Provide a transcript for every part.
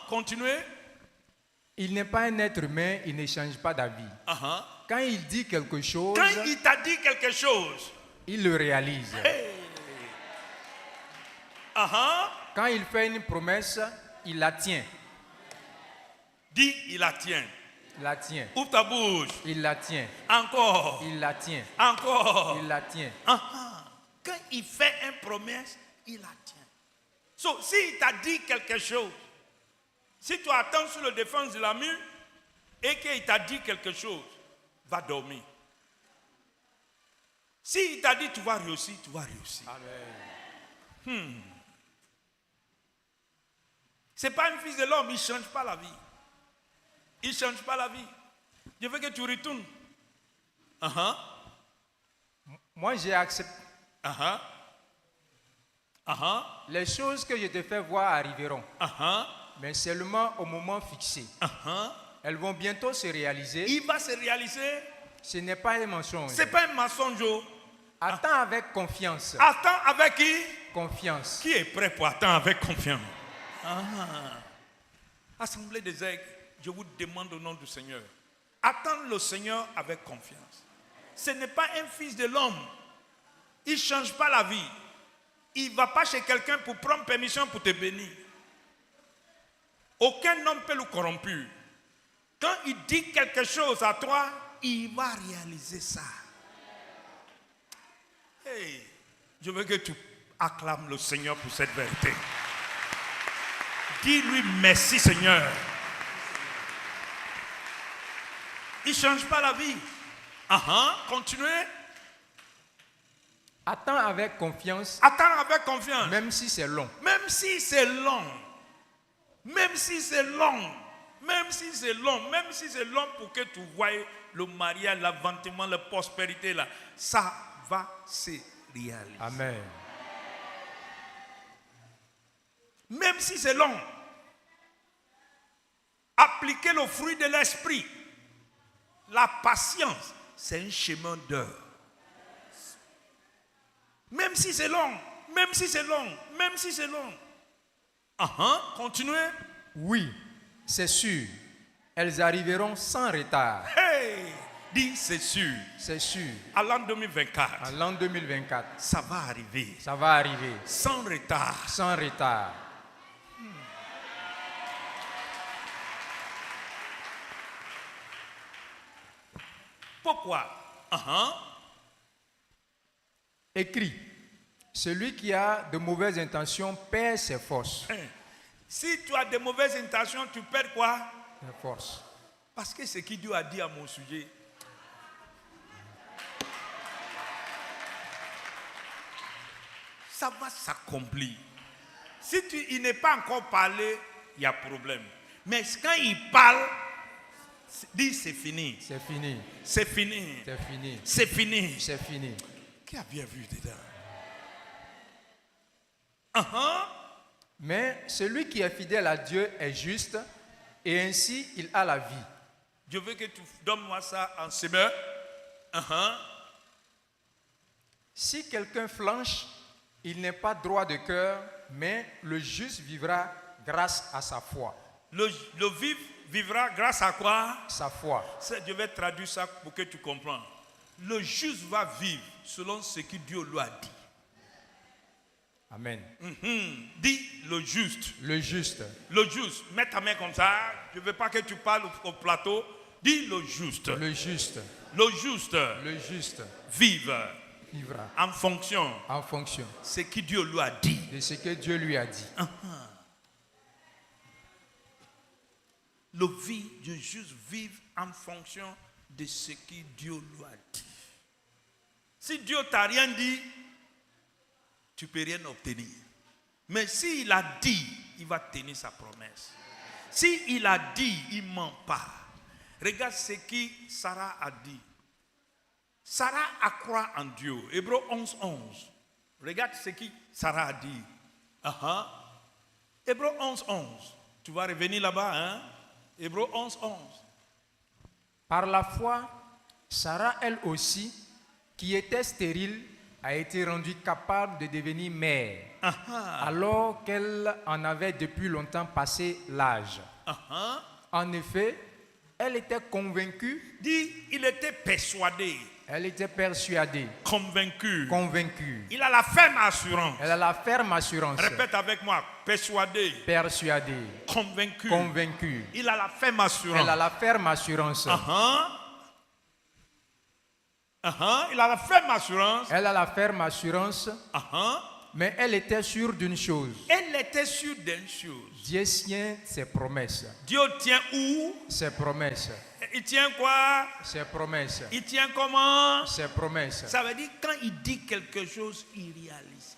Continuez. Il n'est pas un être humain, il ne change pas d'avis. Quand il dit quelque chose, Quand il t'a dit quelque chose, il le réalise. hey. Quand il fait une promesse, il la tient. Dis, il la tient. Il la tient. Ouvre ta bouche. Il la tient. Encore. Il la tient. Encore. Il la tient. Quand il fait une promesse, il la tient. So, s'il t'a dit quelque chose, si tu attends sur le défense de la mur et qu'il t'a dit quelque chose, va dormir. S'il t'a dit tu vas réussir, tu vas réussir. Amen. Ce n'est pas un fils de l'homme, il ne change pas la vie. Il ne change pas la vie. Je veux que tu retournes. Moi, j'ai accepté. Les choses que je te fais voir arriveront. Mais seulement au moment fixé. Elles vont bientôt se réaliser. Il va se réaliser. Ce n'est pas un mensonge. Ce n'est pas un mensonge. Attends avec confiance. Attends avec qui? Confiance. Qui est prêt pour attendre avec confiance? Assemblée des aigles, je vous demande au nom du Seigneur. Attends le Seigneur avec confiance. Ce n'est pas un fils de l'homme. Il ne change pas la vie. Il ne va pas chez quelqu'un pour prendre permission pour te bénir. Aucun homme peut le corrompre. Quand il dit quelque chose à toi, il va réaliser ça. Hey, je veux que tu acclames le Seigneur pour cette vérité. Dis-lui merci Seigneur. Il ne change pas la vie. Continuez. Attends avec confiance. Attends avec confiance. Même si c'est long. Même si c'est long. Même si c'est long. Même si c'est long. Même si c'est long pour que tu voies le mariage, l'avènement, la prospérité là. Ça va se réaliser. Amen. Même si c'est long. Appliquer le fruit de l'esprit. La patience, c'est un chemin d'heure. Même si c'est long, même si c'est long, même si c'est long. Continuez. Oui, c'est sûr. Elles arriveront sans retard. Hey, dis c'est sûr. C'est sûr. À l'an 2024. En l'an 2024. Ça va arriver. Ça va arriver. Sans retard. Sans retard. Pourquoi? Écrit, celui qui a de mauvaises intentions perd ses forces. Si tu as de mauvaises intentions, tu perds quoi? Ses forces. Parce que ce que Dieu a dit à mon sujet, ça va s'accomplir. Si il n'est pas encore parlé, il y a problème. Mais quand il parle, dit c'est fini. C'est fini. C'est fini. C'est fini. C'est fini. C'est fini. Qui a bien vu dedans? Mais celui qui est fidèle à Dieu est juste et ainsi il a la vie. Je veux que tu donnes-moi ça en semeur. Si quelqu'un flanche, il n'est pas droit de cœur, mais le juste vivra grâce à sa foi. Le vivre vivra grâce à quoi? Sa foi. Je vais traduire ça pour que tu comprennes. Le juste va vivre selon ce que Dieu lui a dit. Amen. Dis le juste. Le juste. Le juste. Mets ta main comme ça. Je ne veux pas que tu parles au plateau. Dis le juste. Le juste. Le juste. Le juste. Vivra en fonction. En fonction. Ce que Dieu lui a dit. De ce que Dieu lui a dit. Le juste vivre en fonction de ce que Dieu lui a dit. Si Dieu t'a rien dit, tu ne peux rien obtenir. Mais s'il a dit, il va tenir sa promesse. S'il a dit, il ne ment pas. Regarde ce que Sarah a dit. Sarah a cru en Dieu. Hébreux 11, 11. Regarde ce que Sarah a dit. Hébreux 11, 11. Tu vas revenir là-bas, hein? Hébreux 11, 11. Par la foi, Sarah, elle aussi, qui était stérile, a été rendue capable de devenir mère, alors qu'elle en avait depuis longtemps passé l'âge. En effet, elle était convaincue. Dit, il était persuadé. Elle était persuadée. Convaincu. Convaincue. Il a la ferme assurance. Elle a la ferme assurance. Répète avec moi. Persuadé. Persuadée. Convaincu. Convaincue. Il a la ferme assurance. Elle a la ferme assurance. Il a la ferme assurance. Elle a la ferme assurance. Mais elle était sûre d'une chose. Elle était sûre d'une chose. Dieu tient ses promesses. Dieu tient où? Ses promesses. Il tient quoi? Ses promesses. Il tient comment? Ses promesses. Ça veut dire quand il dit quelque chose, il réalise.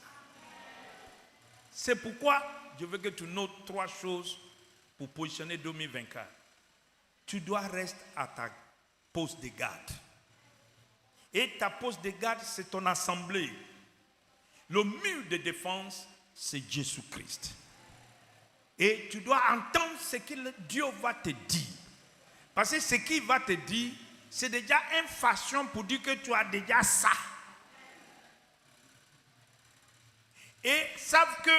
C'est pourquoi je veux que tu notes 3 choses pour positionner 2024. Tu dois rester à ta poste de garde. Et ta poste de garde, c'est ton assemblée. Le mur de défense, c'est Jésus-Christ. Et tu dois entendre ce que Dieu va te dire. Parce que ce qu'il va te dire, c'est déjà une façon pour dire que tu as déjà ça. Et savent que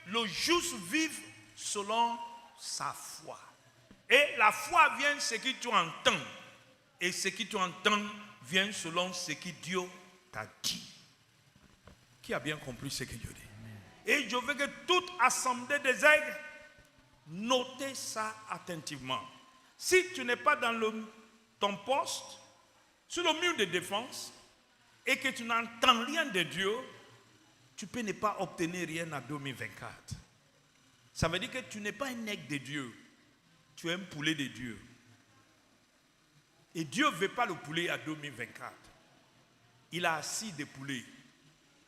le juste vit selon sa foi. Et la foi vient de ce que tu entends. Et ce que tu entends vient selon ce que Dieu t'a dit. Qui a bien compris ce que Dieu dit? Et je veux que toute assemblée des aigles note ça attentivement. Si tu n'es pas dans ton poste, sur le mur de défense, et que tu n'entends rien de Dieu, tu peux ne pas obtenir rien en 2024. Ça veut dire que tu n'es pas un aigle de Dieu, tu es un poulet de Dieu. Et Dieu ne veut pas le poulet à 2024. Il a assis des poulets.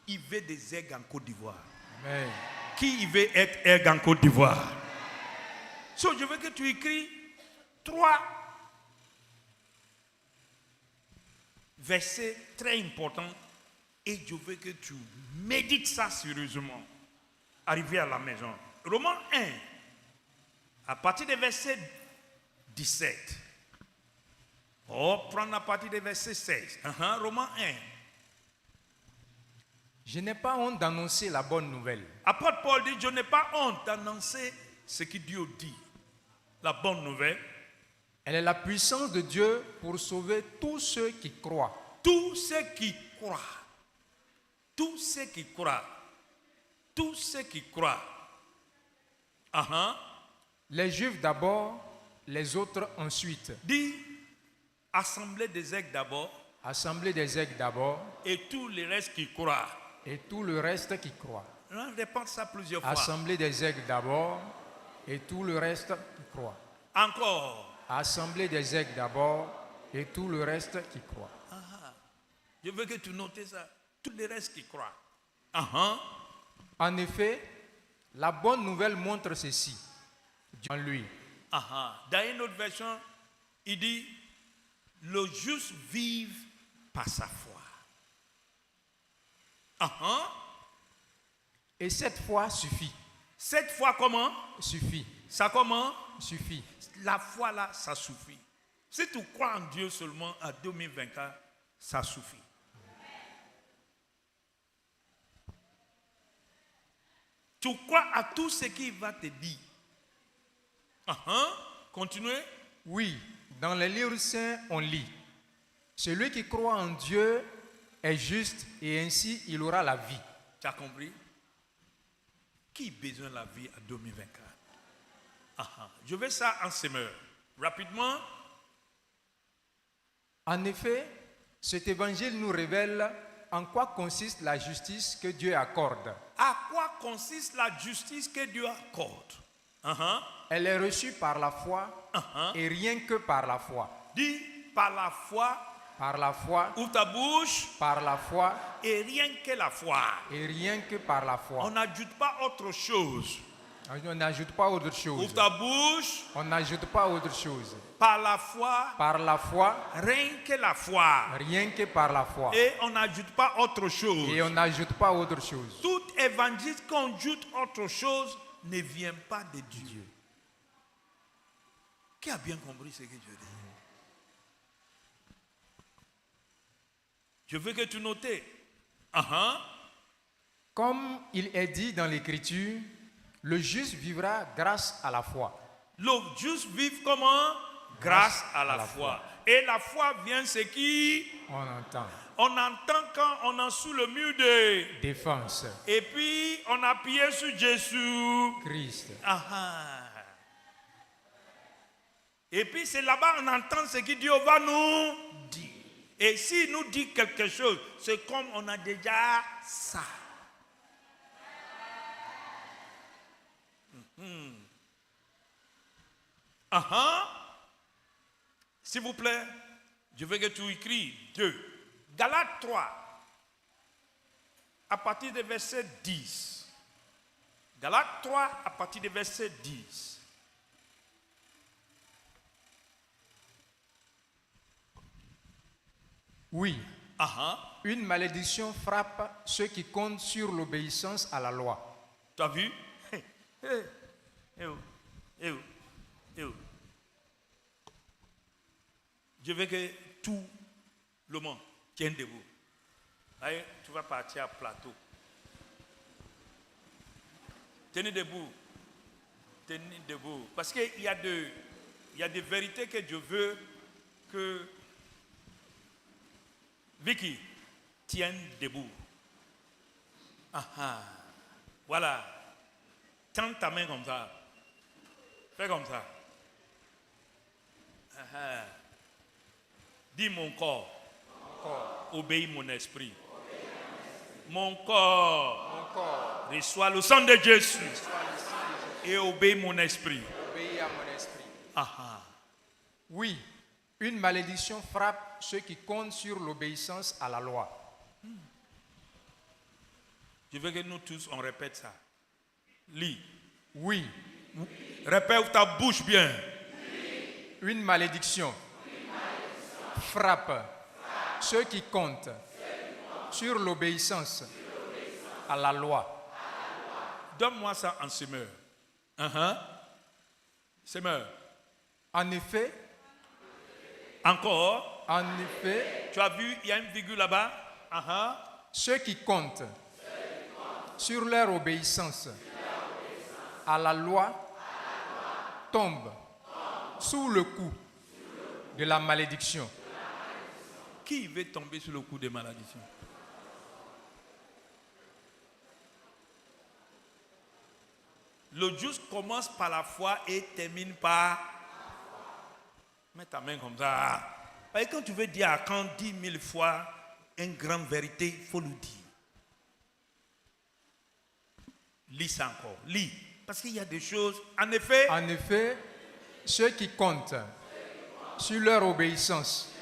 Il veut des aigles en Côte d'Ivoire. Amen. Qui il veut être aigle en Côte d'Ivoire? So, je veux que tu écris 3 versets très importants et je veux que tu médites ça sérieusement. Arrivé à la maison. Romains 1, à partir du verset 17. Oh, prendre à partir du verset 16. Romains 1. Je n'ai pas honte d'annoncer la bonne nouvelle. Apôtre Paul dit, je n'ai pas honte d'annoncer ce que Dieu dit. La bonne nouvelle. Elle est la puissance de Dieu pour sauver tous ceux qui croient. Tous ceux qui croient. Tous ceux qui croient. Tous ceux qui croient. Les Juifs d'abord, les autres ensuite. Dit, assemblée des aigles d'abord. Assemblée des aigles d'abord. Et tous les restes qui croient. Et tout le reste qui croit. On répète ça plusieurs fois. Assemblée des aigles d'abord et tout le reste qui croit. Encore. Assemblée des aigles d'abord et tout le reste qui croit. Je veux que tu notes ça. Tous les restes qui croient. En effet, la bonne nouvelle montre ceci. En lui. Dans une autre version, il dit, le juste vive par sa foi. Et cette foi suffit. Cette foi comment? Suffit. Ça comment? Suffit. La foi là, ça suffit. Si tu crois en Dieu seulement à 2024, ça suffit. Tu crois à tout ce qu'il va te dire. Continuez. Oui, dans les livres saints, on lit. Celui qui croit en Dieu est juste et ainsi il aura la vie. Tu as compris? Qui a besoin de la vie à 2024? Je veux ça en semeur. Rapidement. En effet, cet évangile nous révèle en quoi consiste la justice que Dieu accorde. À quoi consiste la justice que Dieu accorde? Elle est reçue par la foi et rien que par la foi. Dis par la foi. Par la foi. Ouvre ta bouche. Par la foi. Et rien que la foi. Et rien que par la foi. On n'ajoute pas autre chose. On n'ajoute pas autre chose. Ouvre ta bouche. On n'ajoute pas autre chose. Par la foi. Par la foi. Rien que la foi. Rien que par la foi. Et on n'ajoute pas autre chose. Et on n'ajoute pas autre chose. Tout évangile qu'on ajoute autre chose ne vient pas de Dieu. Qui a bien compris ce que je dis? Je veux que tu notes. Comme il est dit dans l'Écriture, le juste vivra grâce à la foi. Le juste vit comment? Grâce à la foi. Et la foi vient ce qui? On entend. On entend quand on est sous le mur de Défense. et puis on appuie sur Jésus. Christ. Et puis c'est là-bas on entend ce que Dieu va nous dire. Et s'il nous dit quelque chose, c'est comme on a déjà ça. S'il vous plaît, je veux que tu écris 2. Galates 3, à partir du verset 10. Galates 3, à partir du verset 10. Oui. Une malédiction frappe ceux qui comptent sur l'obéissance à la loi. Tu as vu? Je veux que tout le monde tienne debout. Allez, tu vas partir à plateau. Tenez debout. Tenez debout. Parce qu'il y a des vérités que je veux que Vicky tienne debout. Voilà. Tends ta main comme ça. Fais comme ça. Dis mon corps. Obéis mon esprit. Mon corps. Reçois le sang de Jésus. Et obéis mon esprit. Obéis à mon esprit. Oui, une malédiction frappe ceux qui comptent sur l'obéissance à la loi. Je veux que nous tous, on répète ça. Lis. Oui. Répète ta bouche bien. Une malédiction frappe ceux qui comptent sur l'obéissance à la loi. Donne-moi ça en semeur. Semeur. En effet. Encore. En effet. Tu as vu, il y a une virgule là-bas. Ceux qui comptent sur leur obéissance à la loi tombent sous le coup de la malédiction. Qui veut tomber sous le coup de malédiction? Le juste commence par la foi et termine par... Mets ta main comme ça. Parce que quand tu veux dire à quand 10 000 fois une grande vérité, il faut le dire. Lis ça encore. Lis. Parce qu'il y a des choses... En effet, ceux qui comptent sur leur obéissance.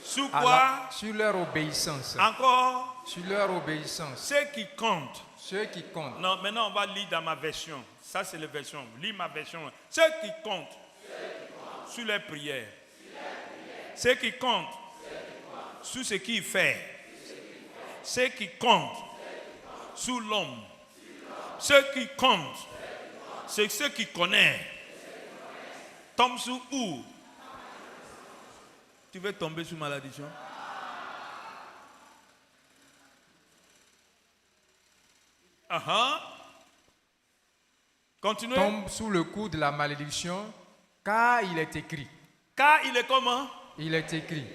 Sur quoi? Sur leur obéissance. Encore? Sur leur obéissance. Ceux qui comptent. Ceux qui comptent. Non, maintenant on va lire dans ma version. Ça c'est la version. Lis ma version. Ceux qui comptent sur les prières. Ceux qui comptent sur ce qu'il fait. Ceux qui comptent sur l'homme. Ceux qui comptent, c'est ceux qui connaissent. Tombe sur où? Tu veux tomber sous malédiction? Continuez. Tombe sous le coup de la malédiction, car il est écrit. Car il est comment? Il est écrit.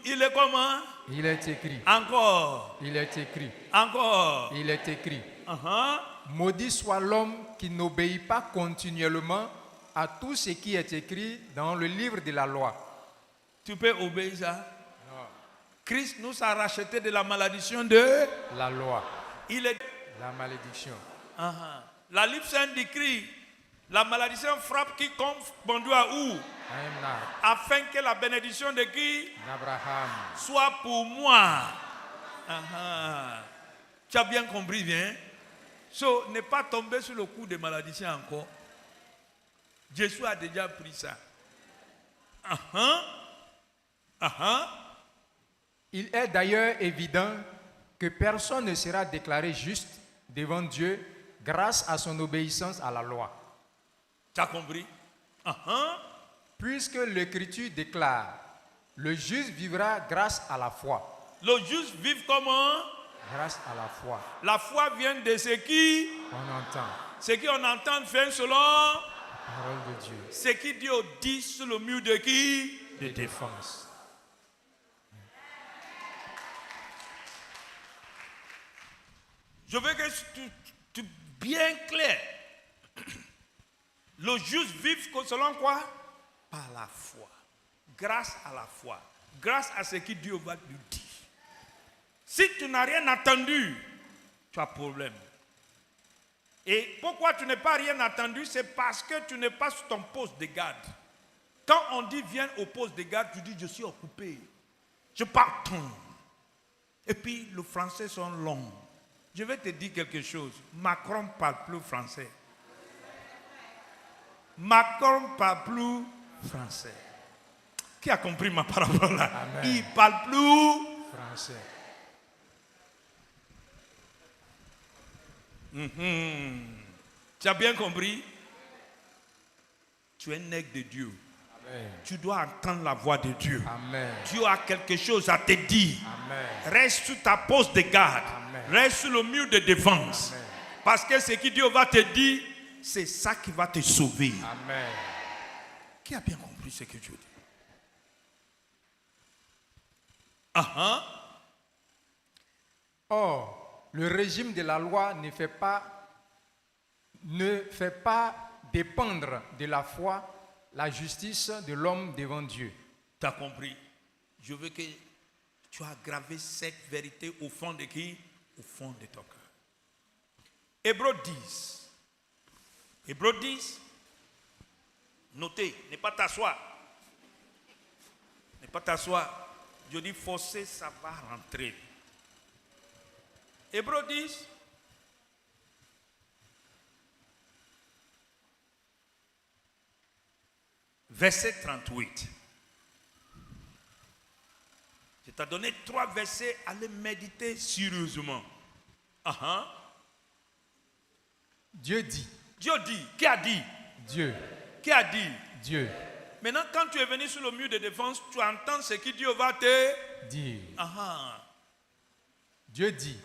Il est comment? Il est écrit. Encore. Il est écrit. Encore. Il est écrit. Maudit soit l'homme qui n'obéit pas continuellement à tout ce qui est écrit dans le livre de la loi. Tu peux obéir ça? Non. Christ nous a racheté de la malédiction de la loi. Il est la malédiction. La Bible décrit la malédiction frappe quiconque pendu à où? Afin que la bénédiction de qui? Abraham. Soit pour moi. Tu as bien compris, bien? So, ne pas tomber sur le coup de malédiction encore. Jésus a déjà pris ça. Il est d'ailleurs évident que personne ne sera déclaré juste devant Dieu grâce à son obéissance à la loi. Tu as compris? Puisque l'Écriture déclare, le juste vivra grâce à la foi. Le juste vit comment? Grâce à la foi. La foi vient de ce qui On entend ce qu'on entend faire selon la parole de Dieu. ce qui Dieu dit sur le mur de qui? De défense. Je veux que tu bien clair. Le juste vit selon quoi? Par la foi. Grâce à la foi. Grâce à ce que Dieu va lui dire. Si tu n'as rien entendu, tu as problème. Et pourquoi tu n'as pas rien entendu? C'est parce que tu n'es pas sur ton poste de garde. Quand on dit viens au poste de garde, tu dis je suis occupé. Je pars. Et puis les français sont longs. Je vais te dire quelque chose. Macron ne parle plus français. Macron ne parle plus français. Qui a compris ma parole là? Amen. Il ne parle plus Français. Tu as bien compris? Tu es nègre de Dieu. Amen. Tu dois entendre la voix de Dieu. Amen. Dieu a quelque chose à te dire. Amen. Reste sur ta poste de garde. Amen. Reste sur le mur de défense. Amen. Parce que ce que Dieu va te dire, c'est ça qui va te sauver. Amen. Qui a bien compris ce que Dieu dit? Ah, Or, le régime de la loi ne fait pas dépendre de la foi la justice de l'homme devant Dieu. tu as compris? Je veux que tu as gravé cette vérité au fond de qui? Au fond de ton cœur. Hébreux 10. Hébreux 10. Notez, ne pas t'asseoir. Ne pas t'asseoir. Je dis forcer, ça va rentrer. Hébreux 10. Verset 38. Je t'ai donné 3 versets à les méditer sérieusement. Dieu dit. Dieu dit. Qui a dit? Dieu. Qui a dit? Dieu. Maintenant, quand tu es venu sur le mur de défense, tu entends ce que Dieu va te Dire. Ah. Dieu dit.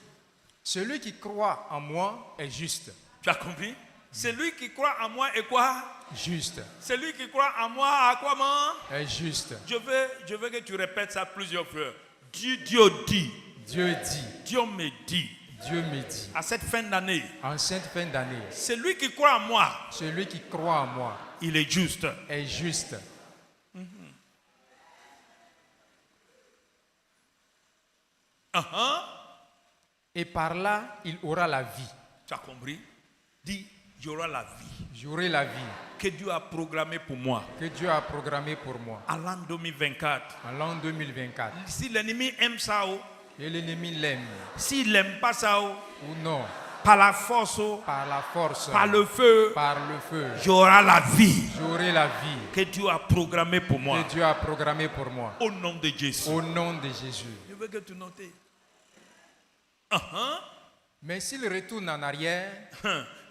Celui qui croit en moi est juste. Tu as compris? Celui qui croit en moi est quoi? Juste. Celui qui croit en moi a quoi, man? Est juste. Je veux que tu répètes ça plusieurs fois. Dieu dit. Dieu dit. Dieu me dit. Dieu me dit. À cette fin d'année, En cette fin d'année, celui qui croit en moi, celui qui croit en moi il est juste. est juste. Et par là, il aura la vie. Tu as compris? Dis, il y aura la vie J'aurai la vie que Dieu a programmée pour moi. que Dieu a programmée pour moi. À l'an 2024. En l'an 2024. Si l'ennemi aime ça, Et l'ennemi l'aime s'il n'aime pas ça, ou non, par la force, par la force, par le feu, j'aurai la vie j'aurai la vie que Dieu a programmée pour moi. que Dieu a programmée pour moi. Au nom de Jésus. Au nom de Jésus. Je veux que tu notes. Mais s'il retourne en arrière,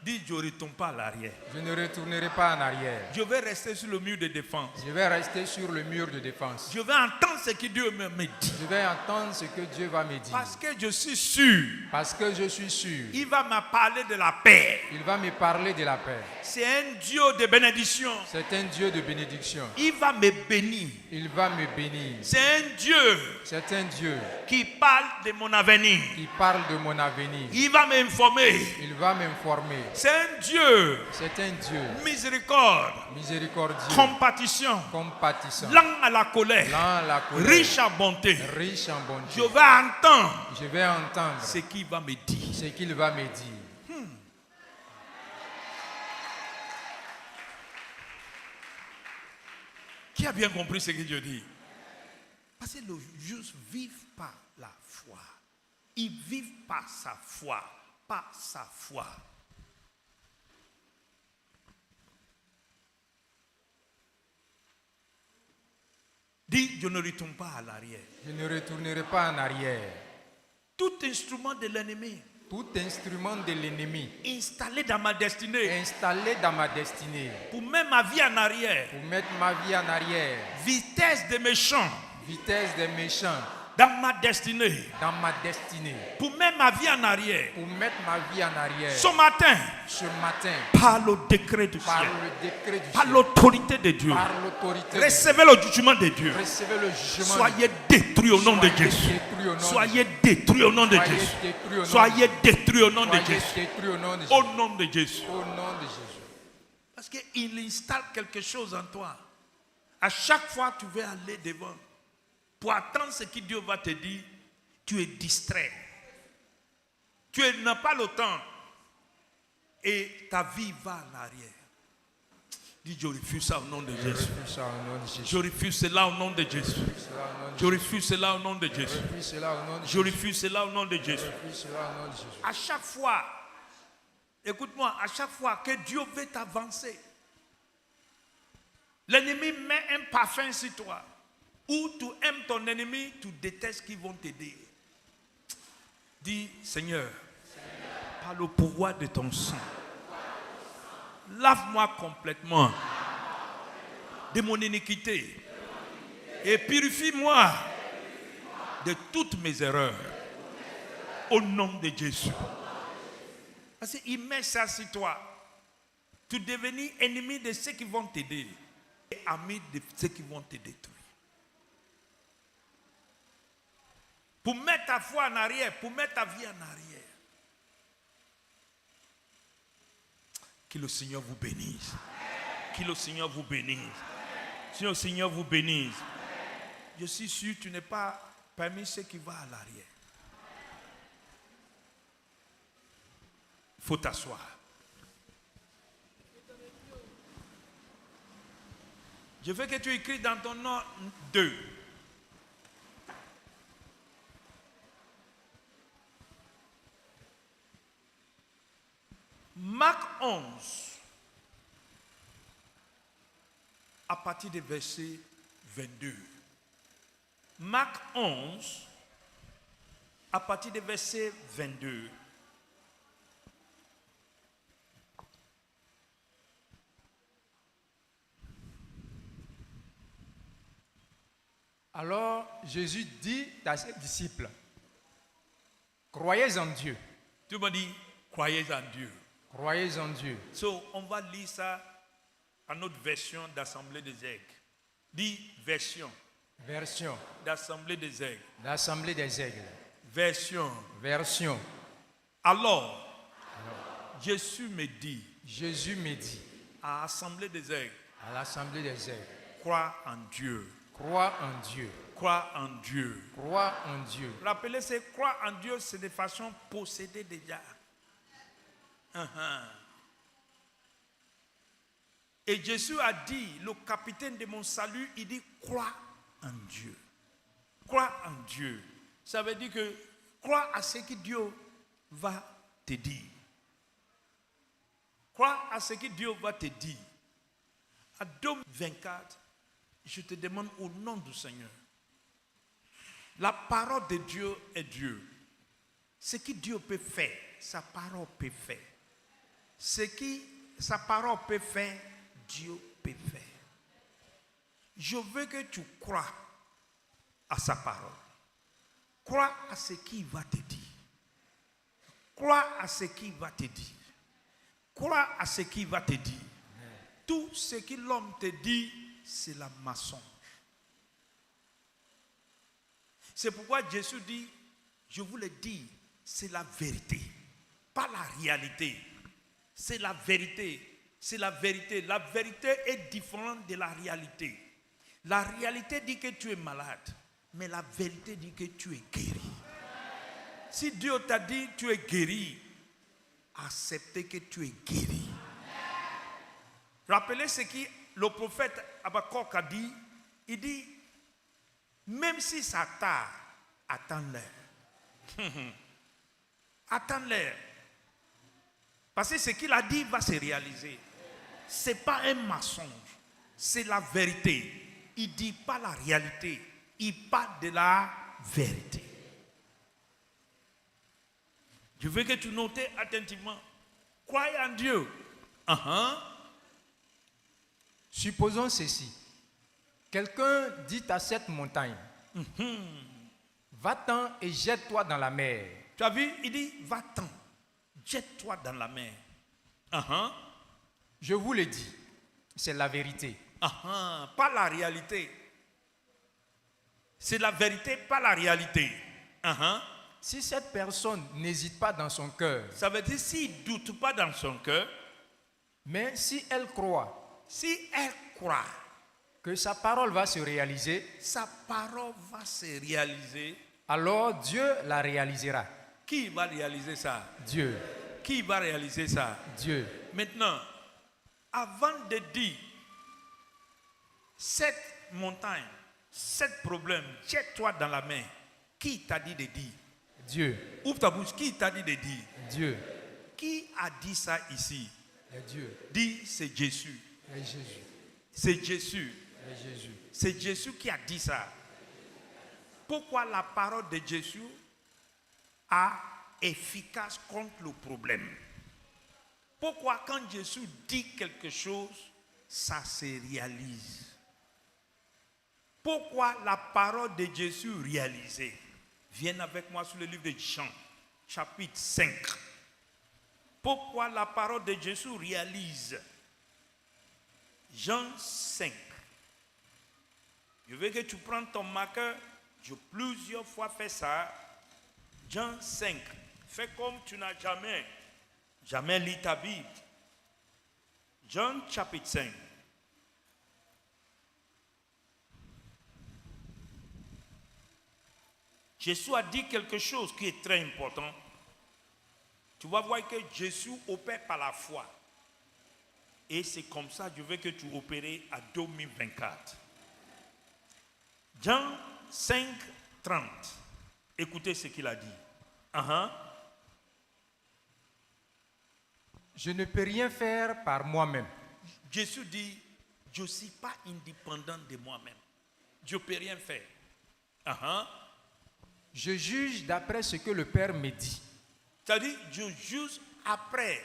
Dis, je ne retourne pas à l'arrière. je ne retournerai pas en arrière. Je vais rester sur le mur de défense. Je vais rester sur le mur de défense. Je vais entendre ce que Dieu me dit. Je vais entendre ce que Dieu va me dire. Parce que je suis sûr, Parce que je suis sûr, il va me parler de la paix. il va me parler de la paix. C'est un Dieu de bénédiction. C'est un Dieu de bénédiction. Il va me bénir. Il va me bénir. C'est un Dieu C'est un Dieu qui parle de mon avenir. qui parle de mon avenir. Il va m'informer. Il va m'informer. C'est un Dieu C'est un Dieu miséricorde, miséricordieux, compatissant, compatissant, lent à la colère, lent à la colère, riche en bonté. riche en bonté. Je vais entendre Je vais entendre ce qu'il va me dire. ce qu'il va me dire. Qui a bien compris ce que Dieu dit? Parce que les justes vivent par la foi. Ils vivent par sa foi. Par sa foi. Dis, je ne retourne pas à l'arrière. Je ne retournerai pas en arrière. Tout instrument de l'ennemi Tout instrument de l'ennemi installé dans ma destinée installé dans ma destinée pour mettre ma vie en arrière, pour mettre ma vie en arrière, vitesse des méchants, vitesse des méchants, dans ma destinée, pour mettre ma vie en arrière. Ce matin, par le décret du ciel, par l'autorité de Dieu, recevez le jugement de Dieu. Soyez détruits au nom de Jésus. Soyez détruits au nom de Jésus. Soyez détruits au nom de Jésus. Au nom de Jésus. Parce qu'il installe quelque chose en toi. À chaque fois que tu veux aller devant, pour attendre ce que Dieu va te dire, tu es distrait. Tu n'as pas le temps. Et ta vie va en arrière. Dis, je refuse ça au nom de Jésus. Je refuse cela au nom de Jésus. Je refuse cela au nom de Jésus. Je refuse cela au nom de Jésus. À chaque fois, écoute-moi, à chaque fois que Dieu veut t'avancer, l'ennemi met un parfum sur toi. Ou tu aimes ton ennemi, tu détestes qu'ils vont t'aider. Dis, Seigneur, par le pouvoir de ton sang, lave-moi complètement de mon iniquité et purifie-moi de toutes mes erreurs. Au nom de Jésus. Parce qu'il met ça sur toi. Tu deviens ennemi de ceux qui vont t'aider et ami de ceux qui vont te détruire. Pour mettre ta foi en arrière, pour mettre ta vie en arrière. Que le Seigneur vous bénisse. Que le Seigneur vous bénisse. Que le Seigneur vous bénisse. Je suis sûr que tu n'es pas parmi ceux qui vont à l'arrière. Il faut t'asseoir. Je veux que tu écris dans ton nom 2. Marc 11, à partir du verset 22. Marc 11, à partir du verset 22. Alors Jésus dit à ses disciples, croyez en Dieu. Tu m'as dit, croyez en Dieu. Croyez en Dieu. So, on va lire ça à notre version d'Assemblée des Aigles. Dis version. Version. D'Assemblée des Aigles. L'Assemblée des Aigles. Version. Version. Alors, Jésus me dit. À l'Assemblée des Aigles. À l'Assemblée des Aigles. Crois en Dieu. Crois en Dieu. Crois en Dieu. Crois en Dieu. Rappelez, c'est croire en Dieu, c'est de façon possédée déjà. Et Jésus a dit, le capitaine de mon salut, il dit, crois en Dieu. Crois en Dieu. Ça veut dire que crois à ce que Dieu va te dire. Crois à ce que Dieu va te dire. À 2024, je te demande au nom du Seigneur. La parole de Dieu est Dieu. Ce que Dieu peut faire, sa parole peut faire. Ce que sa parole peut faire, Dieu peut faire. Je veux que tu crois à sa parole. Crois à ce qu'il va te dire. Crois à ce qu'il va te dire. Crois à ce qu'il va te dire. Tout ce que l'homme te dit, c'est la mensonge. C'est pourquoi Jésus dit, je vous le dis, c'est la vérité, pas la réalité. C'est la vérité. C'est la vérité. La vérité est différente de la réalité. La réalité dit que tu es malade, mais la vérité dit que tu es guéri. Si Dieu t'a dit tu es guéri, acceptez que tu es guéri. Rappelez ce que le prophète Habakkuk a dit. Il dit, même si ça tarde, attends-le. Attends-le. Parce que ce qu'il a dit va se réaliser. Ce n'est pas un mensonge. C'est la vérité. Il ne dit pas la réalité. Il parle de la vérité. Je veux que tu notes attentivement. Croyez en Dieu. Supposons ceci. Quelqu'un dit à cette montagne, Va-t'en et jette-toi dans la mer. Tu as vu? Il dit, va-t'en, jette-toi dans la mer. Je vous le dis, c'est la vérité. Pas la réalité. C'est la vérité, pas la réalité. Si cette personne n'hésite pas dans son cœur, Ça veut dire s'il ne doute pas dans son cœur, mais si elle croit si elle croit, que sa parole va se réaliser, sa parole va se réaliser. alors Dieu la réalisera. Qui va réaliser ça? Dieu, Qui va réaliser ça? Dieu. Maintenant, avant de dire cette montagne, cet problème, jette-toi dans la mer, qui t'a dit de dire? Dieu, Ouvre ta bouche, qui t'a dit de dire? Dieu, Qui a dit ça ici? et Dieu, Dis, c'est Jésus. et Jésus, C'est Jésus. et Jésus. C'est Jésus qui a dit ça. Pourquoi la parole de Jésus a efficace contre le problème? Pourquoi quand Jésus dit quelque chose, ça se réalise? Pourquoi la parole de Jésus réalisée? Viens avec moi sur le livre de Jean, chapitre 5. Pourquoi la parole de Jésus réalise? Jean 5. Je veux que tu prennes ton marqueur. J'ai plusieurs fois fait ça. Jean 5. Fais comme tu n'as jamais lu ta Bible. Jean chapitre 5. Jésus a dit quelque chose qui est très important. Tu vas voir que Jésus opère par la foi. Et c'est comme ça que je veux que tu opères à 2024. Jean 5, 30. Écoutez ce qu'il a dit. Je ne peux rien faire par moi-même. Jésus dit, je ne suis pas indépendant de moi-même. Je ne peux rien faire. Je juge d'après ce que le Père me dit. C'est-à-dire, je juge après.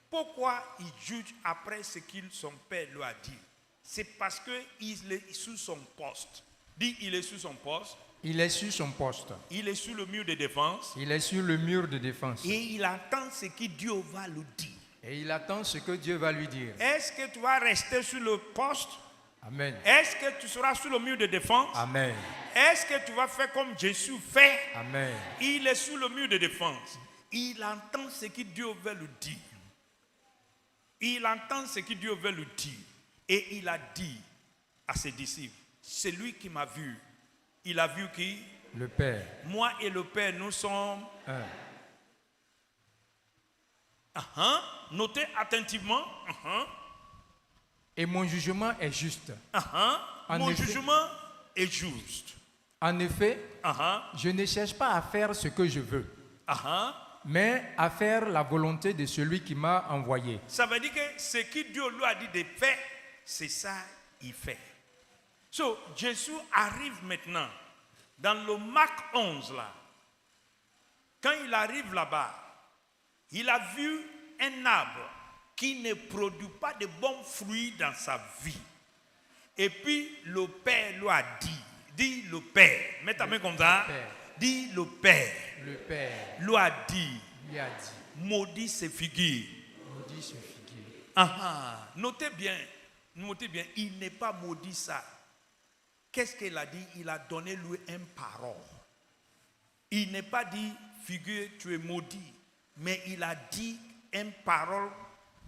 Pourquoi il juge après ce que son Père lui a dit? C'est parce qu'il est sous son poste. Dis, il est sous son poste. Il est sur son poste. Il est sur le mur de défense. Il est sur le mur de défense. Et il attend ce que Dieu va lui dire. Et il attend ce que Dieu va lui dire. Est-ce que tu vas rester sur le poste? Amen. Est-ce que tu seras sur le mur de défense? Amen. Est-ce que tu vas faire comme Jésus fait? Amen. Il est sur le mur de défense. Il entend ce que Dieu veut lui dire. Il entend ce que Dieu veut lui dire. Et il a dit à ses disciples, c'est lui qui m'a vu. Il a vu qui? Le Père. Moi et le Père, nous sommes Un. Notez attentivement. Et mon jugement est juste. Mon jugement est juste. En effet, je ne cherche pas à faire ce que je veux, mais à faire la volonté de celui qui m'a envoyé. Ça veut dire que ce que Dieu lui a dit de faire, c'est ça qu'il fait. So, Jésus arrive maintenant dans le Marc 11 là. Quand il arrive là-bas, il a vu un arbre qui ne produit pas de bons fruits dans sa vie. Et puis le Père lui a dit le Père, mets ta main comme ça, dit le Père lui a dit, maudit ces figues. Maudit ce figuier. Notez bien, il n'est pas maudit ça. Qu'est-ce qu'il a dit? Il a donné lui une parole. Il n'est pas dit, figuier, tu es maudit. Mais il a dit une parole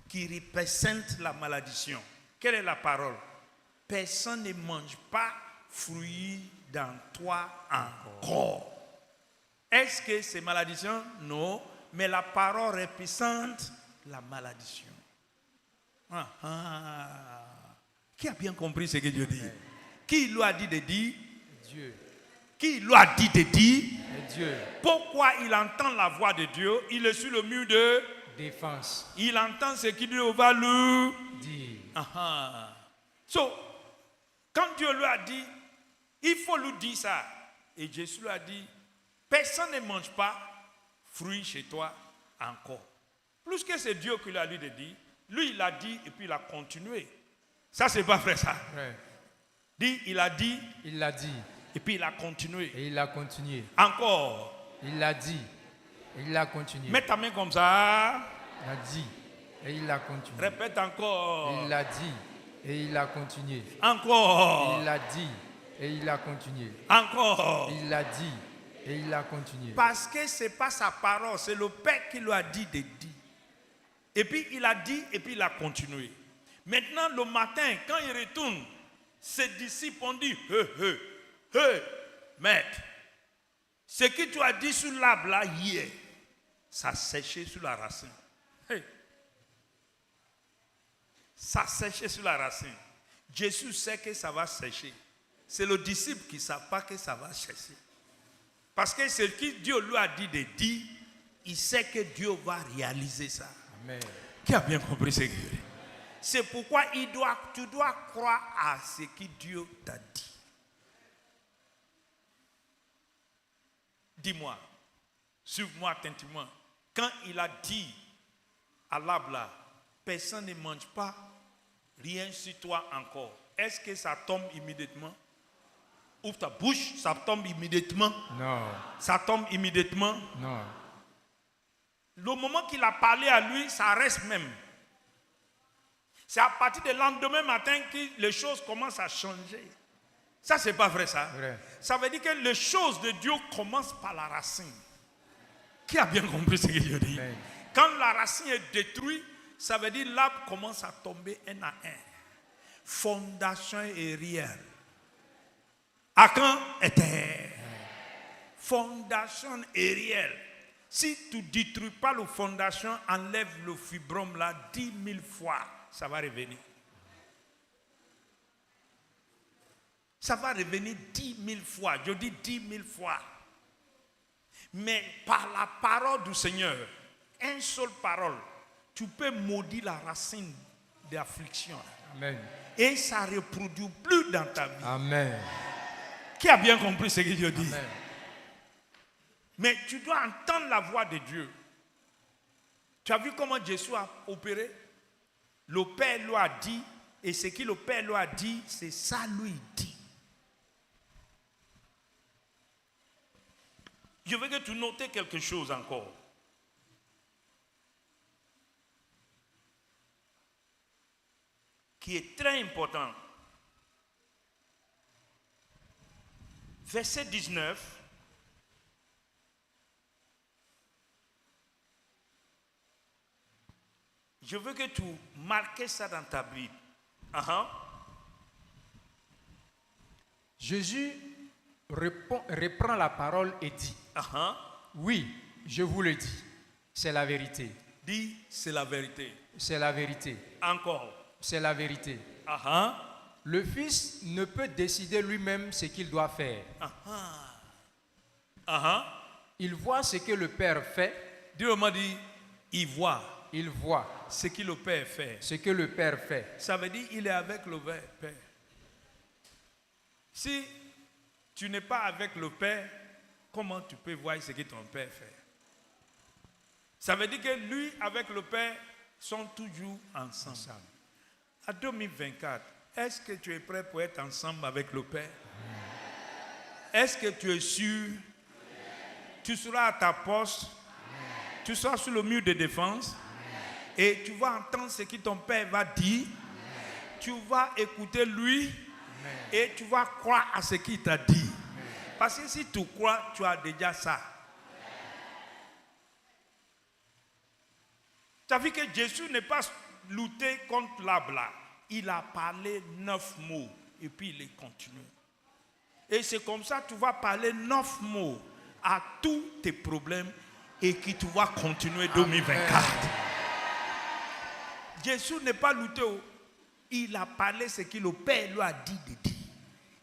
qui représente la malédiction. Quelle est la parole? Personne ne mange pas fruit dans toi encore. Est-ce que c'est malédiction? Non. Mais la parole représente la malédiction. Qui a bien compris ce que Dieu dit? Qui lui a dit de dire? Dieu. Qui lui a dit de dire? Dieu. Pourquoi il entend la voix de Dieu? Il est sur le mur de défense. Il entend ce que Dieu va lui dire. So, quand Dieu lui a dit, il faut lui dire ça. Et Jésus lui a dit, personne ne mange pas fruit chez toi encore. Plus que c'est Dieu qui lui a dit de dire, lui il a dit et puis il a continué. Ça c'est pas vrai ça. Ouais. Dit, il a dit. Il l'a dit. Et puis il a continué. Et il a continué. Encore. Il l'a dit. Et il a continué. Mets ta main comme ça. Il a dit. Et il a continué. Répète encore. Il l'a dit. Et il a continué. Encore. Il l'a dit. Et il a continué. Encore. Il l'a dit. Et il a continué. Parce que ce n'est pas sa parole, c'est le Père qui lui a dit de dire. Et puis il a dit, et puis il a continué. Maintenant, le matin, quand il retourne, ses disciples ont dit, hé, maître, ce que tu as dit sur l'arbre là hier, ça a séché sur la racine. Hey. Ça a séché sur la racine. Jésus sait que ça va sécher. C'est le disciple qui ne sait pas que ça va sécher. Parce que ce que Dieu lui a dit de dire, il sait que Dieu va réaliser ça. Amen. Qui a bien compris ce que je dis? C'est pourquoi tu dois croire à ce que Dieu t'a dit. Dis-moi, suive-moi attentivement. Quand il a dit à l'arbre là, personne ne mange pas rien sur toi encore. Est-ce que ça tombe immédiatement? Ouvre ta bouche, ça tombe immédiatement? Non. Ça tombe immédiatement? Non. Le moment qu'il a parlé à lui, ça reste même. C'est à partir du lendemain matin que les choses commencent à changer. Ça, c'est pas vrai, ça. Vrai. Ça veut dire que les choses de Dieu commencent par la racine. Qui a bien compris ce que je dis? Amen. Quand la racine est détruite, ça veut dire l'arbre commence à tomber un à un. Fondation est réelle. À quand était? Fondation est réelle. Si tu ne détruis pas la fondation, enlève le fibrome là 10 000 fois, ça va revenir. Ça va revenir 10 000 fois. Je dis 10 000 fois. Mais par la parole du Seigneur, une seule parole, tu peux maudire la racine de l'affliction. Amen. Et ça ne reproduit plus dans ta vie. Amen. Qui a bien compris ce que je dis? Amen. Mais tu dois entendre la voix de Dieu. Tu as vu comment Jésus a opéré? Le Père lui a dit, et ce que le Père lui a dit, c'est ça lui dit. Je veux que tu notes quelque chose encore. Qui est très important. Verset 19. Je veux que tu marques ça dans ta Bible. Jésus reprend la parole et dit, oui, je vous le dis, c'est la vérité. Dis, c'est la vérité. C'est la vérité. Encore. C'est la vérité. Le Fils ne peut décider lui-même ce qu'il doit faire. Il voit ce que le Père fait. Dieu m'a dit, il voit. Il voit ce que le Père fait. Ce que le Père fait. Ça veut dire qu'il est avec le Père. Si tu n'es pas avec le Père, comment tu peux voir ce que ton Père fait? Ça veut dire que lui avec le Père sont toujours ensemble. À 2024, est-ce que tu es prêt pour être ensemble avec le Père? Est-ce que tu es sûr? Tu seras à ta poste. Tu seras sur le mur de défense. Et tu vas entendre ce que ton Père va dire. Tu vas écouter lui. Et tu vas croire à ce qu'il t'a dit. Parce que si tu crois, tu as déjà ça. Tu as vu que Jésus n'est pas lutté contre l'arbre là. Il a parlé 9 mots. Et puis il est continué. Et c'est comme ça que tu vas parler 9 mots à tous tes problèmes. Et que tu vas continuer 2024. Jésus n'est pas lutté. Il a parlé ce que le Père lui a dit de dire.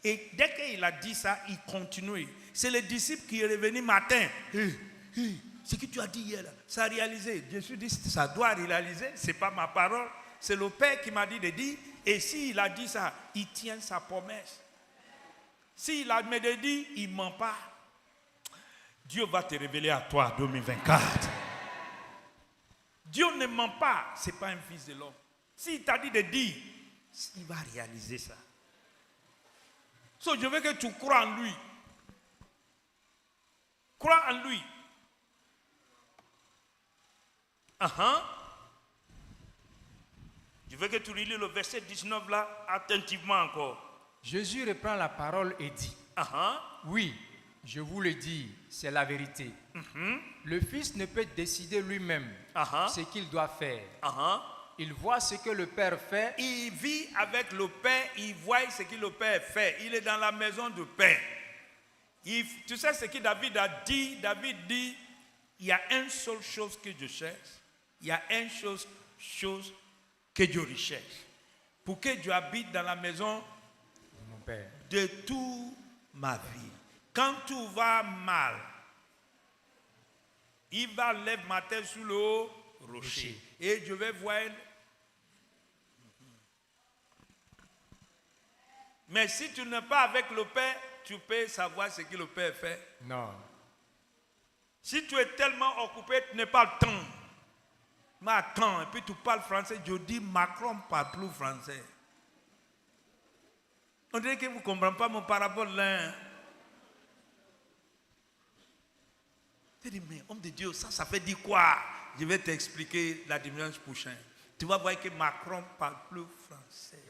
Et dès qu'il a dit ça, il continue. C'est le disciple qui est revenu matin. Ce que tu as dit hier, ça a réalisé. Jésus dit, ça doit réaliser. Ce n'est pas ma parole. C'est le Père qui m'a dit de dire. Et s'il a dit ça, il tient sa promesse. S'il a dit, il ne ment pas. Dieu va te révéler à toi en 2024. Dieu ne ment pas. Ce n'est pas un fils de l'homme. S'il t'a dit de dire, il va réaliser ça. So, je veux que tu crois en lui. Crois en lui. Je veux que tu relis le verset 19 là attentivement encore. Jésus reprend la parole et dit, oui, je vous le dis, c'est la vérité. Le Fils ne peut décider lui-même ce qu'il doit faire. Il voit ce que le Père fait. Il vit avec le Père, il voit ce que le Père fait. Il est dans la maison du Père. Tu sais ce que David a dit? David dit, il y a une seule chose que je cherche. Il y a une chose que je recherche. Pour que je habite dans la maison Mon Père. de toute ma vie. Quand tout va mal, il va lever ma tête sous le rocher. Et je vais voir. Mais si tu n'es pas avec le Père, tu peux savoir ce que le Père fait. Non. Si tu es tellement occupé, tu n'as pas le temps. Mais attends, et puis tu parles français, je dis Macron ne parle plus français. On dirait que vous ne comprenez pas mon parabole là. Tu dis, mais homme de Dieu, ça fait dire quoi? Je vais t'expliquer la dimanche prochaine. Tu vas voir que Macron ne parle plus français.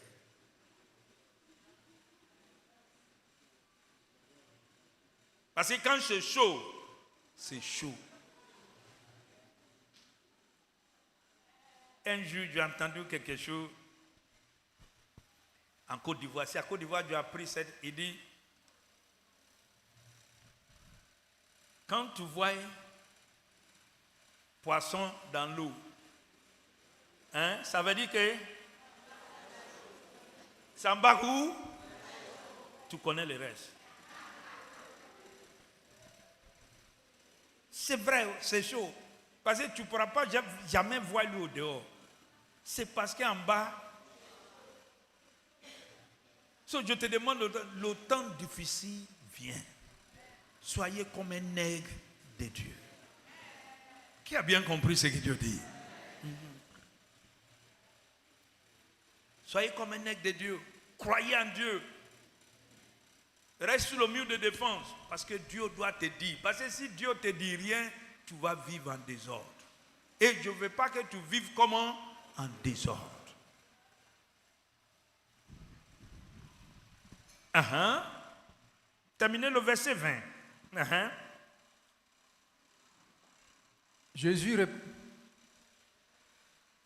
Parce que quand c'est chaud, c'est chaud. Un jour, j'ai entendu quelque chose en Côte d'Ivoire. C'est à Côte d'Ivoire que j'ai appris cette. Il dit, quand tu vois poisson dans l'eau, ça veut dire que ça en bas où tu connais le reste. C'est vrai, c'est chaud. Parce que tu ne pourras pas jamais voir l'eau dehors. C'est parce qu'en bas, je te demande, le temps difficile vient. Soyez comme un nègre de Dieu. Qui a bien compris ce que Dieu dit? Soyez comme un nègre de Dieu. Croyez en Dieu. Reste sur le mur de défense. Parce que Dieu doit te dire. Parce que si Dieu ne te dit rien, tu vas vivre en désordre. Et je ne veux pas que tu vives comment? En désordre. Terminez le verset 20. Jésus,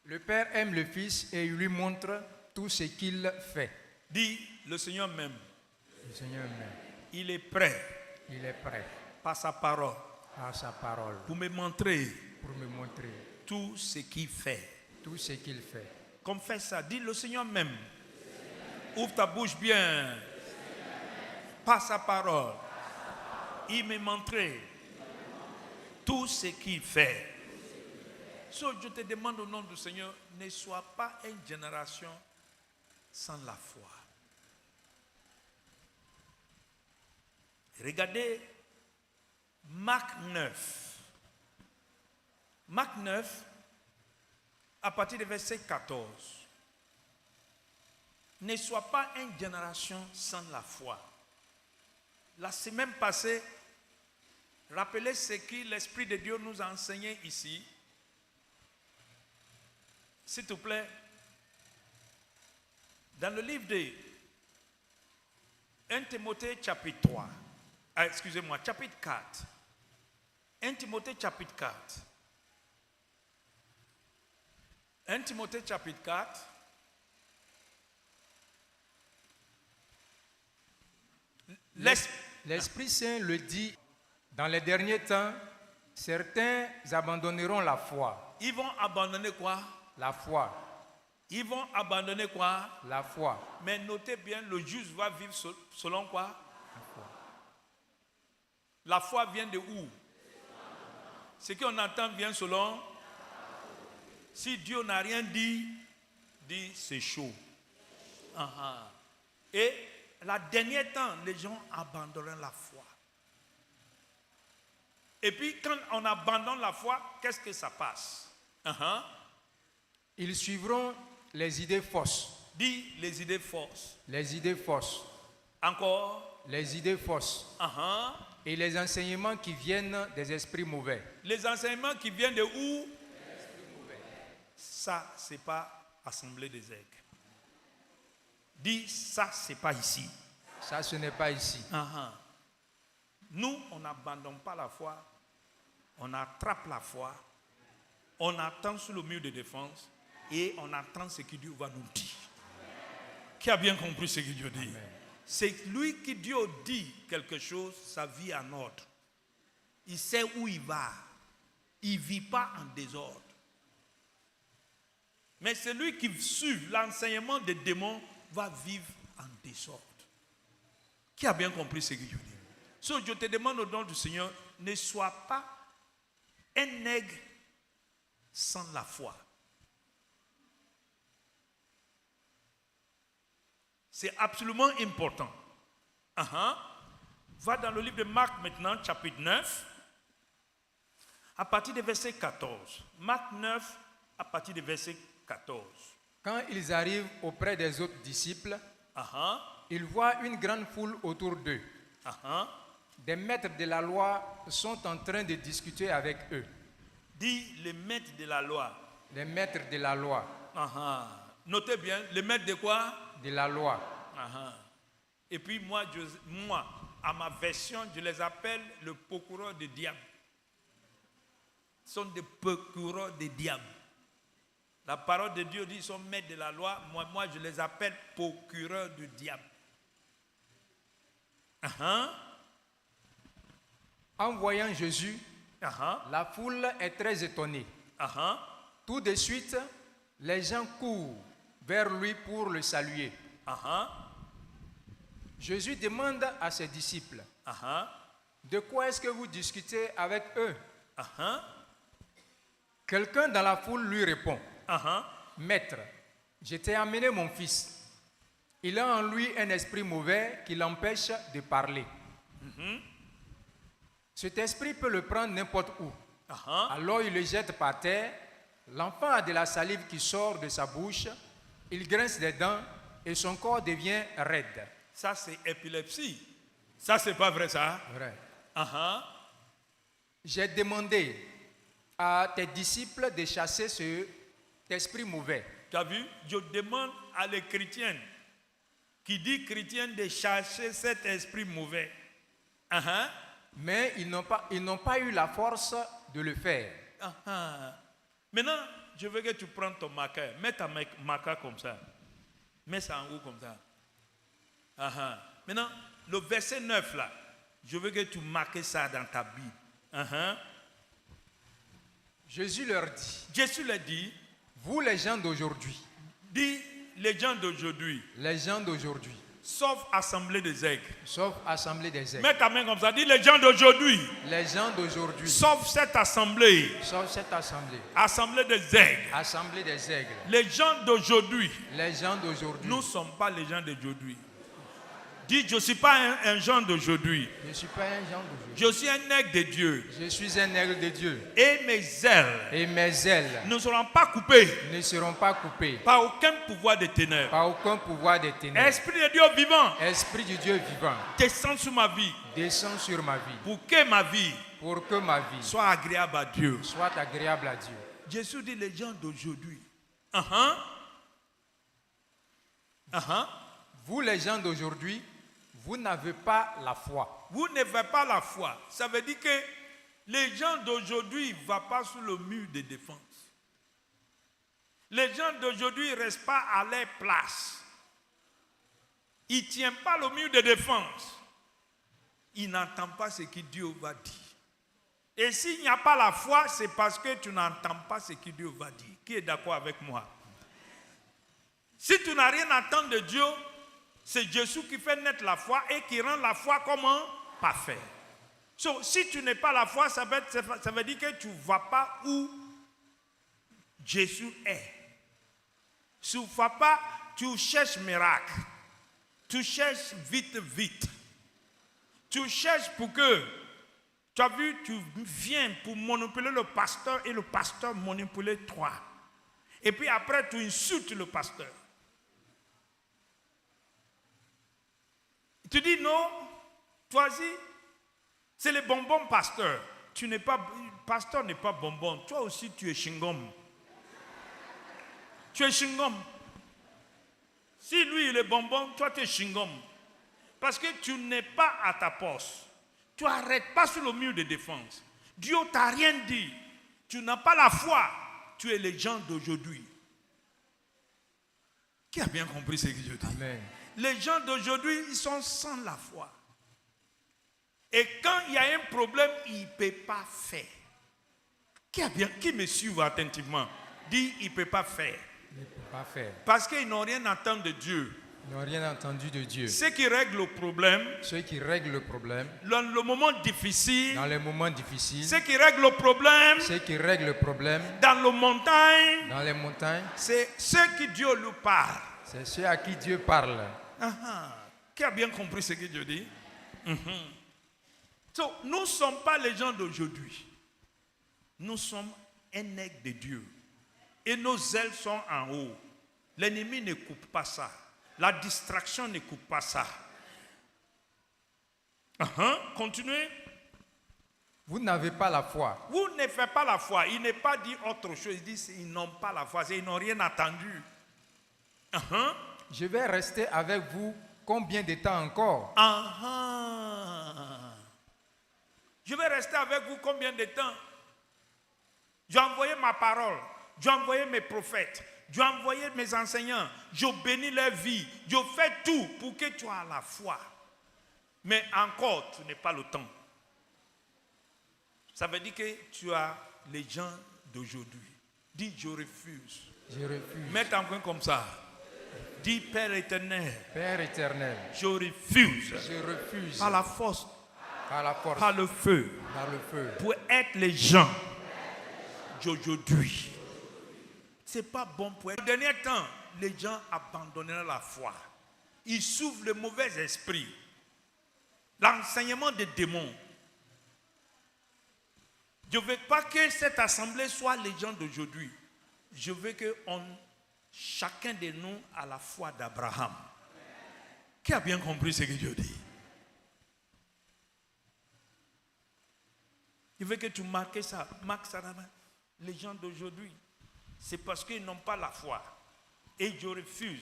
le Père aime le Fils et il lui montre tout ce qu'il fait. Dit le Seigneur même. Le Seigneur même. Il est prêt. Il est prêt. Par sa parole. Par sa parole. Pour me montrer. Pour me montrer. Tout ce qu'il fait. Tout ce qu'il fait. Confesse ça. Dis le Seigneur même. Ouvre ta bouche bien. Par sa parole. Il me montrait tout ce qu'il fait. Je te demande au nom du Seigneur, ne sois pas une génération sans la foi. Regardez Marc 9. Marc 9, à partir du verset 14. Ne sois pas une génération sans la foi. La semaine passée, rappelez ce que l'Esprit de Dieu nous a enseigné ici. S'il te plaît, dans le livre de 1 Timothée chapitre 3, chapitre 4. 1 Timothée chapitre 4. 1 Timothée chapitre 4. L'Esprit Saint le dit, dans les derniers temps, certains abandonneront la foi. Ils vont abandonner quoi? La foi. Ils vont abandonner quoi? La foi. Mais notez bien, le juste va vivre selon quoi? La foi. La foi vient de où? Ce qu'on entend vient selon. Si Dieu n'a rien dit, dit c'est chaud. Et la dernière temps, les gens abandonnent la foi. Et puis quand on abandonne la foi, qu'est-ce que ça passe? Ils suivront les idées fausses. Dis les idées fausses. Les idées fausses. Encore. les idées fausses et les enseignements qui viennent des esprits mauvais. Les enseignements qui viennent de où? Ça, c'est pas assemblée des aigles. Dis, ça, c'est pas ici. Ça, ce n'est pas ici. Nous, on n'abandonne pas la foi. On attrape la foi. On attend sur le mur de défense. Et on attend ce que Dieu va nous dire. Qui a bien compris ce que Dieu dit? Amen. C'est lui qui Dieu dit quelque chose, sa vie en ordre. Il sait où il va. Il ne vit pas en désordre. Mais celui qui suit l'enseignement des démons va vivre en désordre. Qui a bien compris ce que Dieu dit? So, je te demande au nom du Seigneur, ne sois pas un nègre sans la foi. C'est absolument important. Va dans le livre de Marc maintenant, chapitre 9, à partir du verset 14. Marc 9, à partir du verset 14. Quand ils arrivent auprès des autres disciples, ils voient une grande foule autour d'eux. Des maîtres de la loi sont en train de discuter avec eux. Dis les maîtres de la loi. Les maîtres de la loi. Notez bien, les maîtres de quoi? De la loi. Et puis moi, à ma version, je les appelle le procureur des diables. Ce sont des procureurs des diables. La parole de Dieu dit qu'ils sont maîtres de la loi. Moi, je les appelle procureurs du diable. En voyant Jésus, la foule est très étonnée. Tout de suite, les gens courent vers lui pour le saluer. Jésus demande à ses disciples, de quoi est-ce que vous discutez avec eux? Quelqu'un dans la foule lui répond, Maître, je t'ai amené mon fils. Il a en lui un esprit mauvais qui l'empêche de parler. Cet esprit peut le prendre n'importe où. Alors il le jette par terre. L'enfant a de la salive qui sort de sa bouche. Il grince des dents et son corps devient raide. Ça, c'est épilepsie. Ça, c'est pas vrai, ça? Vrai. J'ai demandé à tes disciples de chasser cet esprit mauvais. Tu as vu? Je demande à les chrétiens qui dit chrétien de chasser cet esprit mauvais. Mais ils n'ont pas eu la force de le faire. Maintenant, je veux que tu prennes ton marqueur. Mets ta marqueur comme ça. Mets ça en haut comme ça. Maintenant, le verset 9 là, je veux que tu marques ça dans ta Bible. Jésus leur dit. Jésus leur dit. Vous les gens d'aujourd'hui. Dis les gens d'aujourd'hui. Les gens d'aujourd'hui. Sauf assemblée des aigles. Sauf assemblée des aigles. Mets ta main comme ça. Dis les gens d'aujourd'hui. Les gens d'aujourd'hui. Sauf cette assemblée. Sauf cette assemblée. Assemblée des aigles. Assemblée des aigles. Les gens d'aujourd'hui. Les gens d'aujourd'hui. Nous ne sommes pas les gens d'aujourd'hui. Dis, je ne suis pas un gens d'aujourd'hui. Je ne suis pas un gens d'aujourd'hui. Je suis un aigle de Dieu. Je suis un aigle de Dieu. Et mes ailes. Et mes ailes. Ne seront pas coupées. Ne seront pas coupées. Par aucun pouvoir des ténèbres. Par aucun pouvoir des ténèbres. Esprit de Dieu vivant. Esprit du Dieu vivant. Descends sur ma vie. Descends sur ma vie. Pour que ma vie. Pour que ma vie. Soit agréable à Dieu. Soit agréable à Dieu. Jésus dit les gens d'aujourd'hui. Vous les gens d'aujourd'hui, vous n'avez pas la foi. Vous n'avez pas la foi. Ça veut dire que les gens d'aujourd'hui ne vont pas sur le mur de défense. Les gens d'aujourd'hui ne restent pas à leur place. Ils ne tiennent pas le mur de défense. Ils n'entendent pas ce que Dieu va dire. Et s'il n'y a pas la foi, c'est parce que tu n'entends pas ce que Dieu va dire. Qui est d'accord avec moi? Si tu n'as rien à entendre de Dieu, c'est Jésus qui fait naître la foi et qui rend la foi comment? Parfaite. Si tu n'es pas la foi, ça veut dire que tu ne vas pas où Jésus est. Si tu ne vas pas, tu cherches miracle. Tu cherches vite. Tu cherches pour que, tu as vu, tu viens pour manipuler le pasteur et le pasteur manipuler toi. Et puis après, tu insultes le pasteur. Tu dis non, toi-ci, c'est les bonbons pasteur. Tu n'es pas, pasteur n'est pas bonbon. Toi aussi, tu es chewing-gum. Tu es chewing-gum. Si lui, il est bonbon, toi, tu es chewing-gum. Parce que tu n'es pas à ta poste. Tu n'arrêtes pas sur le mur de défense. Dieu t'a rien dit. Tu n'as pas la foi. Tu es les gens d'aujourd'hui. Qui a bien compris ce que je dis? Amen. Les gens d'aujourd'hui, ils sont sans la foi. Et quand il y a un problème, il ne peut pas faire. Qui me suit attentivement? Dit il ne peut pas faire. Il ne peut pas faire. Parce qu'ils n'ont rien entendu de Dieu. Ils n'ont rien entendu de Dieu. Ceux qui règlent le problème, Ceux qui règlent le problème, dans le moment difficile, dans les moments difficiles, ceux qui règlent le problème, ceux qui règlent le problème, dans les montagnes, dans les montagnes, c'est ceux qui Dieu lui parle. c'est ceux à qui Dieu parle. Qui a bien compris ce que Dieu dit? So, nous ne sommes pas les gens d'aujourd'hui. Nous sommes un aigle de Dieu. Et nos ailes sont en haut. L'ennemi ne coupe pas ça. La distraction ne coupe pas ça. Continuez. Vous n'avez pas la foi. Vous ne faites pas la foi. Il n'est pas dit autre chose. Il dit qu'ils n'ont pas la foi. Ils n'ont rien attendu. Je vais rester avec vous combien de temps encore? Je vais rester avec vous combien de temps? J'ai envoyé ma parole. J'ai envoyé mes prophètes. J'ai envoyé mes enseignants. Je bénis leur vie. Je fais tout pour que tu aies la foi. Mais encore, tu n'as pas le temps. Ça veut dire que tu as les gens d'aujourd'hui. Dis, je refuse. Je refuse. Mets ton coin comme ça. Dis, Père éternel. Père éternel. Je refuse. Je refuse. Par la force. Par la force. Par le feu. Par le feu. Pour être les gens d'aujourd'hui. C'est pas bon pour être. Au dernier temps, les gens abandonneront la foi. Ils souffrent le mauvais esprit. L'enseignement des démons. Je ne veux pas que cette assemblée soit les gens d'aujourd'hui. Je veux que chacun de nous a la foi d'Abraham. Qui a bien compris ce que Dieu dit? Je veux que tu marques ça. Marque ça là-bas. Les gens d'aujourd'hui, c'est parce qu'ils n'ont pas la foi. Et je refuse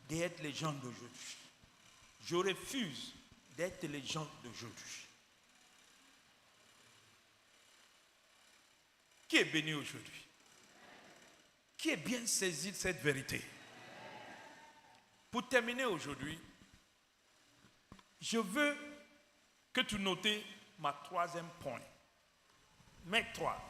d'être les gens d'aujourd'hui. Je refuse d'être les gens d'aujourd'hui. Qui est béni aujourd'hui? Qui est bien saisi de cette vérité? Pour terminer aujourd'hui, je veux que tu notes ma troisième point. Mes 3.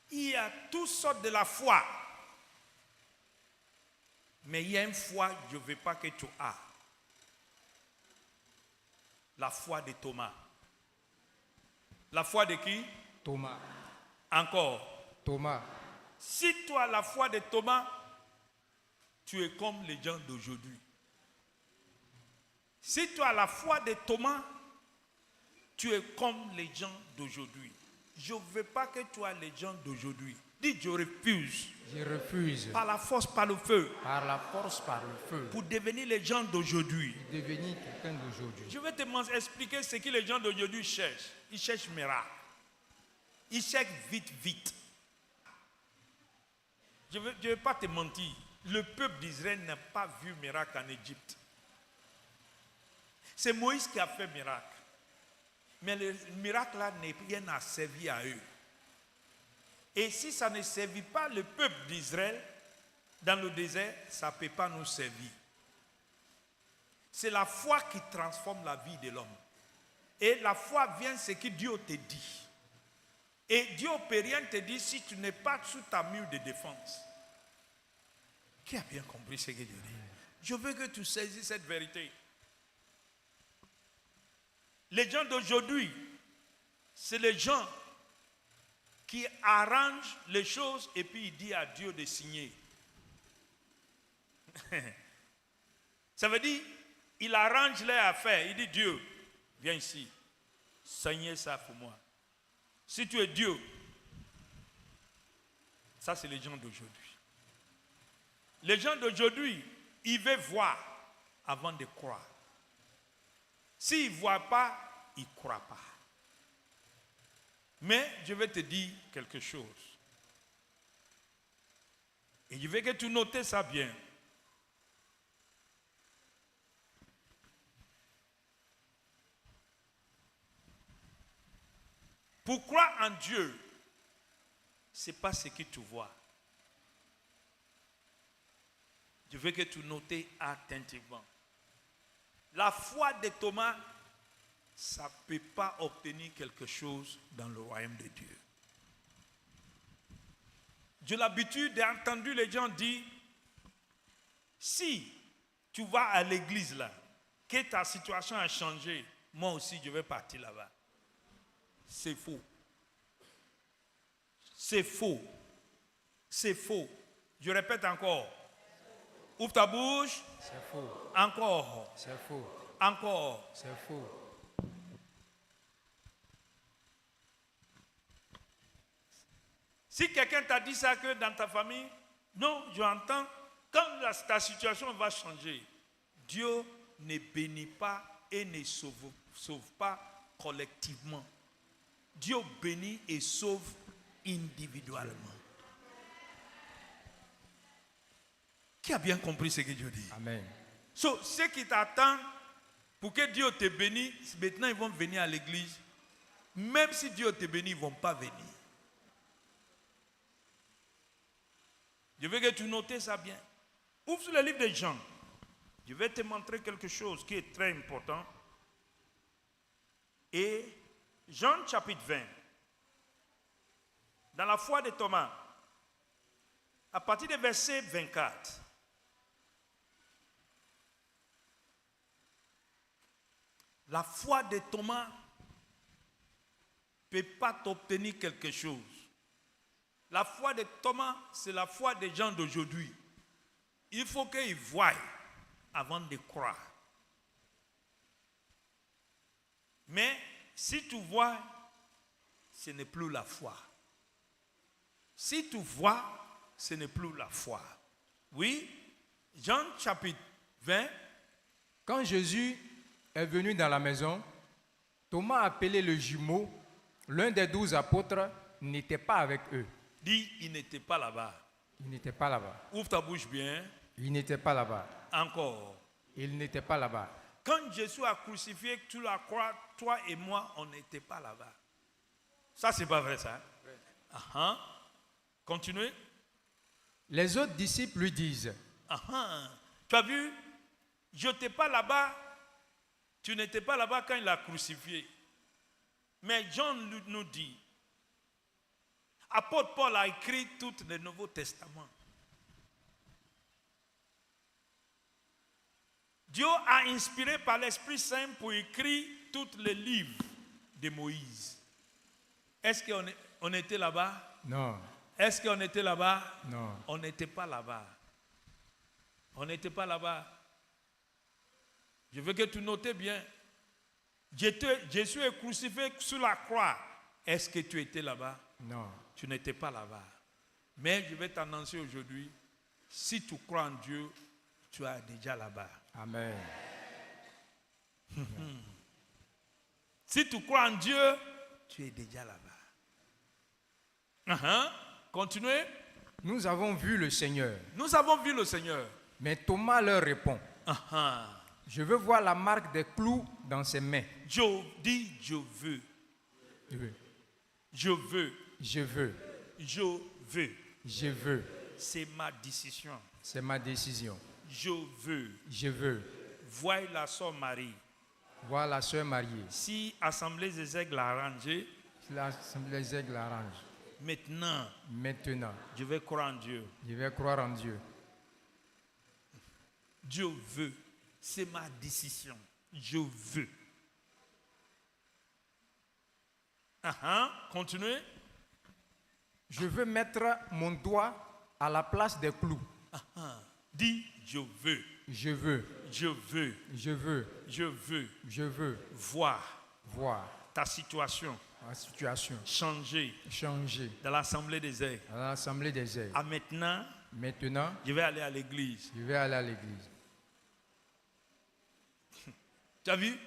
Il y a toutes sortes de la foi. Mais il y a une foi, je ne veux pas que tu aies. La foi de Thomas. La foi de qui? Thomas. Encore. Thomas. Si tu as la foi de Thomas, tu es comme les gens d'aujourd'hui. Si tu as la foi de Thomas, tu es comme les gens d'aujourd'hui. Je ne veux pas que tu aies les gens d'aujourd'hui. Dis, je refuse. Je refuse. Par la force, par le feu. Par la force, par le feu. Pour devenir les gens d'aujourd'hui. Devenir quelqu'un d'aujourd'hui. Je vais te expliquer ce que les gens d'aujourd'hui cherchent. Ils cherchent miracle. Ils cherchent vite, vite. Je ne vais pas te mentir. Le peuple d'Israël n'a pas vu miracle en Égypte. C'est Moïse qui a fait miracle. Mais le miracle-là n'est rien à servir à eux. Et si ça ne servit pas le peuple d'Israël dans le désert, ça ne peut pas nous servir. C'est la foi qui transforme la vie de l'homme. Et la foi vient ce que Dieu te dit. Et Dieu ne peut rien te dire si tu n'es pas sous ta mur de défense. Qui a bien compris ce que Dieu dit? Je veux que tu saisisses cette vérité. Les gens d'aujourd'hui, c'est les gens qui arrangent les choses et puis il dit à Dieu de signer. Ça veut dire, il arrange les affaires. Il dit, Dieu, viens ici, signez ça pour moi. Si tu es Dieu, Ça, c'est les gens d'aujourd'hui. Les gens d'aujourd'hui, ils veulent voir avant de croire. S'ils ne voient pas, ils ne croient pas. Mais je vais te dire quelque chose. Et je veux que tu notes ça bien. Pour croire en Dieu, ce n'est pas ce que tu vois. Je veux que tu notes attentivement. La foi de Thomas, ça ne peut pas obtenir quelque chose dans le royaume de Dieu. J'ai l'habitude d'entendre les gens dire, si tu vas à l'église là, que ta situation a changé, moi aussi je vais partir là-bas. C'est faux. C'est faux. C'est faux. Je répète encore. Ouvre ta bouche. C'est faux. Encore. C'est faux. Encore. C'est faux. Si quelqu'un t'a dit ça que dans ta famille, non, j'entends, quand ta situation va changer, Dieu ne bénit pas et ne sauve pas collectivement. Dieu bénit et sauve individuellement. Qui a bien compris ce que Dieu dit? Amen. So, ceux qui t'attendent pour que Dieu te bénisse, maintenant ils vont venir à l'église. Même si Dieu te bénit, ils ne vont pas venir. Je veux que tu notes ça bien. Ouvre sur le livre de Jean. Je vais te montrer quelque chose qui est très important. Et Jean chapitre 20. Dans la foi de Thomas, à partir du verset 24. La foi de Thomas ne peut pas t'obtenir quelque chose. La foi de Thomas, c'est la foi des gens d'aujourd'hui. Il faut qu'ils voient avant de croire. Mais si tu vois, ce n'est plus la foi. Si tu vois, ce n'est plus la foi. Oui, Jean chapitre 20. Quand Jésus est venu dans la maison, Thomas, appelé le jumeau, l'un des 12 apôtres, n'était pas avec eux. Dis, il n'était pas là-bas. Il n'était pas là-bas. Ouvre ta bouche bien. Il n'était pas là-bas. Encore. Il n'était pas là-bas. Quand Jésus a crucifié sur la croix, toi et moi, on n'était pas là-bas. Ça, c'est pas vrai, ça. Uh-huh. Continuez. Les autres disciples lui disent, Tu as vu, je n'étais pas là-bas. Tu n'étais pas là-bas quand il l'a crucifié. Mais Jean nous dit, apôtre Paul a écrit tout le Nouveau Testament. Dieu a inspiré par l'Esprit Saint pour écrire tous les livres de Moïse. Est-ce qu'on était là-bas? non. Est-ce qu'on était là-bas? Non. On n'était pas là-bas. On n'était pas là-bas. Je veux que tu notes bien. Jésus est crucifié sur la croix. Est-ce que tu étais là-bas? Non. Tu n'étais pas là-bas. Mais je vais t'annoncer aujourd'hui, si tu crois en Dieu, tu es déjà là-bas. Amen. Si tu crois en Dieu, tu es déjà là-bas. Continuez. Nous avons vu le Seigneur. Nous avons vu le Seigneur. Mais Thomas leur répond, je veux voir la marque des clous dans ses mains. Joe dit, je veux. Je veux. Je veux. Je veux. Je veux. C'est ma décision. C'est ma décision. Je veux. Je veux. Voyez la sœur Marie. Voir la sœur mariée. Si Assemblée des Aigles l'a arrangé, Si l'Assemblée des Aigles arrange. maintenant, Maintenant, je vais croire en Dieu. je vais croire en Dieu. Dieu veut. C'est ma décision. Je veux. Continuez. Je veux mettre mon doigt à la place des clous. Dis, je veux. Je veux. Je veux. Je veux. Je veux Je veux voir voir ta situation Ma situation. changer Changer. dans l'assemblée des airs. À l'assemblée des airs. À maintenant, Maintenant, je vais aller à l'église. je vais aller à l'église. Tu as vu?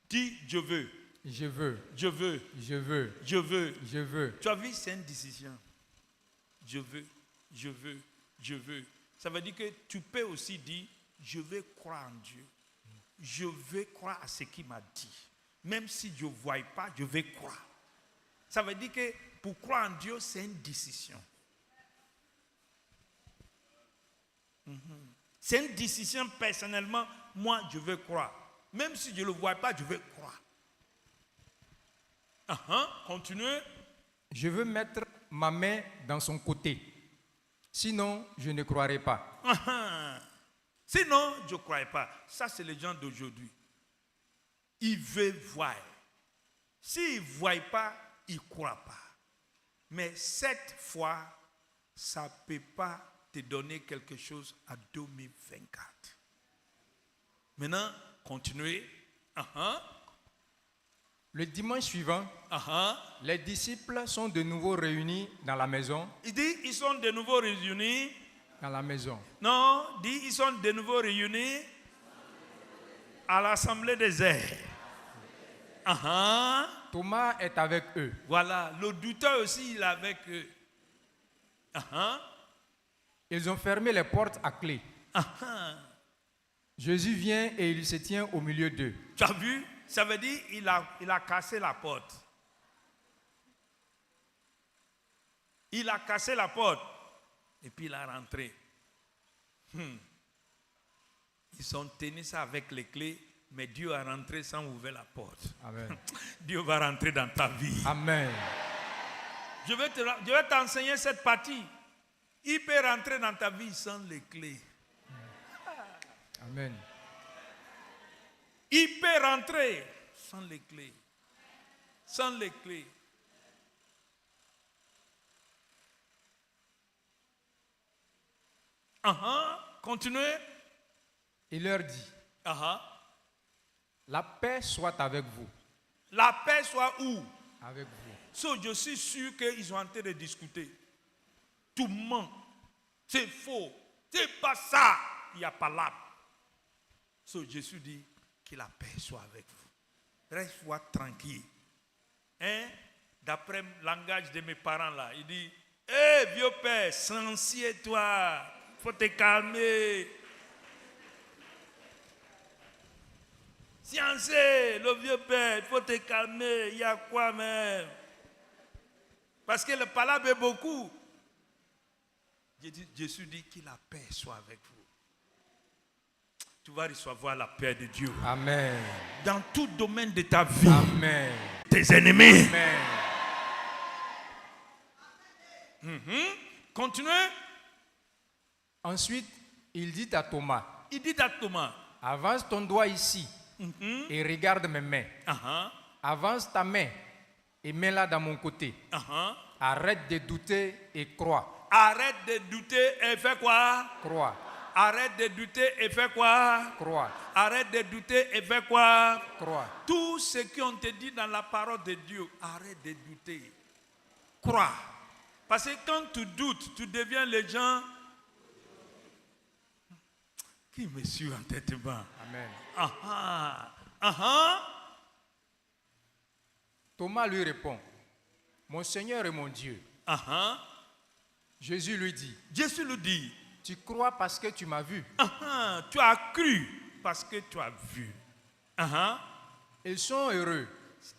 Dis je veux. Je veux. Je veux. Je veux. Je veux. Je veux. Tu as vu, c'est une décision. Je veux. Je veux. Je veux. Ça veut dire que tu peux aussi dire je veux croire en Dieu. Je veux croire à ce qu'il m'a dit. Même si je ne vois pas, je vais croire. Ça veut dire que pour croire en Dieu, c'est une décision. C'est une décision personnellement. Moi, je veux croire. Même si je ne le vois pas, je veux croire. Continuez. Je veux mettre ma main dans son côté. Sinon, je ne croirai pas. Sinon, je ne croirais pas. Ça, c'est les gens d'aujourd'hui. Ils veulent voir. S'ils ne voient pas, ils ne croient pas. Mais cette fois, ça ne peut pas te donner quelque chose à 2024. Maintenant, continuez. Le dimanche suivant, les disciples sont de nouveau réunis dans la maison. Il dit, ils sont de nouveau réunis. Dans la maison. Non, il dit, ils sont de nouveau réunis à l'assemblée des airs. Thomas est avec eux. Voilà, le douteur aussi, il est avec eux. Ils ont fermé les portes à clé. Jésus vient et il se tient au milieu d'eux. Tu as vu? Ça veut dire il a cassé la porte. Il a cassé la porte. Et puis il a rentré. Ils ont tenu ça avec les clés, mais Dieu a rentré sans ouvrir la porte. Amen. Dieu va rentrer dans ta vie. Amen. Je vais t'enseigner cette partie. Il peut rentrer dans ta vie sans les clés. Amen. Il peut rentrer sans les clés. Sans les clés. Continuez. Il leur dit, la paix soit avec vous. La paix soit où? Avec vous. So, je suis sûr qu'ils sont en train de discuter. Tout le monde. C'est faux. C'est pas ça. Il n'y a pas là. So, Jésus dit que la paix soit avec vous. Reste-toi tranquille. D'après le langage de mes parents là, il dit, hé vieux père, silencieux-toi. Faut te calmer. Sciencé, le vieux père, il faut te calmer. Il y a quoi même? Parce que le palabre est beaucoup. Jésus dit que la paix soit avec vous. Tu vas recevoir la paix de Dieu. Amen. Dans tout domaine de ta vie. Amen. Tes ennemis. Amen. Continuez. Ensuite, il dit à Thomas, avance ton doigt ici et regarde mes mains. Avance ta main et mets-la dans mon côté. Arrête de douter et crois. Arrête de douter et fais quoi? Crois. Arrête de douter et fais quoi? Crois. Arrête de douter et fais quoi? Crois. Tout ce qu'on te dit dans la parole de Dieu, arrête de douter. Crois. Parce que quand tu doutes, tu deviens les gens qui me suivent en tête bas. Amen. Thomas lui répond, mon Seigneur et mon Dieu. Jésus lui dit, tu crois parce que tu m'as vu. Tu as cru parce que tu as vu. Ils sont heureux.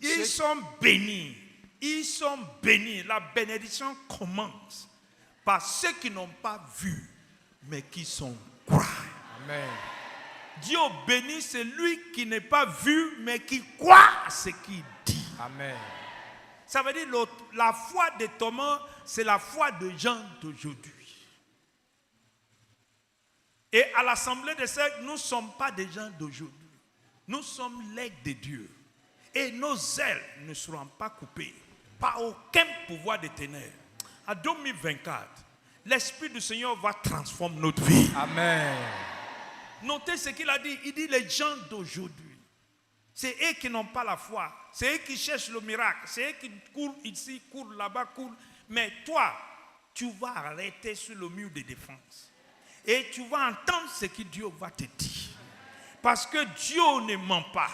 Ils sont bénis. Ils sont bénis. La bénédiction commence par ceux qui n'ont pas vu, mais qui sont croix. Amen. Dieu bénit celui qui n'est pas vu, mais qui croit ce qu'il dit. Amen. Ça veut dire la foi de Thomas, c'est la foi de gens d'aujourd'hui. Et à l'assemblée des siècles, nous ne sommes pas des gens d'aujourd'hui. Nous sommes l'aigle de Dieu. Et nos ailes ne seront pas coupées par aucun pouvoir de ténèbres. En 2024, l'Esprit du Seigneur va transformer notre vie. Amen. Notez ce qu'il a dit. Il dit les gens d'aujourd'hui. C'est eux qui n'ont pas la foi. C'est eux qui cherchent le miracle. C'est eux qui courent ici, courent là-bas, courent. Mais toi, tu vas arrêter sur le mur de défense. Et tu vas entendre ce que Dieu va te dire. Parce que Dieu ne ment pas.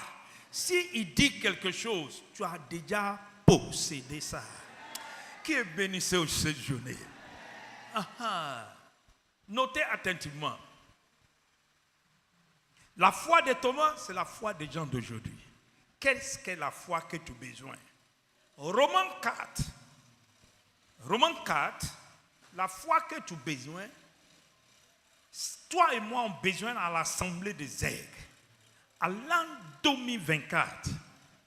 S'il dit quelque chose, tu as déjà possédé ça. Qui est béni cette journée? Notez attentivement. La foi de Thomas, c'est la foi des gens d'aujourd'hui. Qu'est-ce qu'est la foi que tu as besoin? Romains 4. Romains 4, la foi que tu as besoin, toi et moi avons besoin à l'assemblée des aigles. À l'an 2024,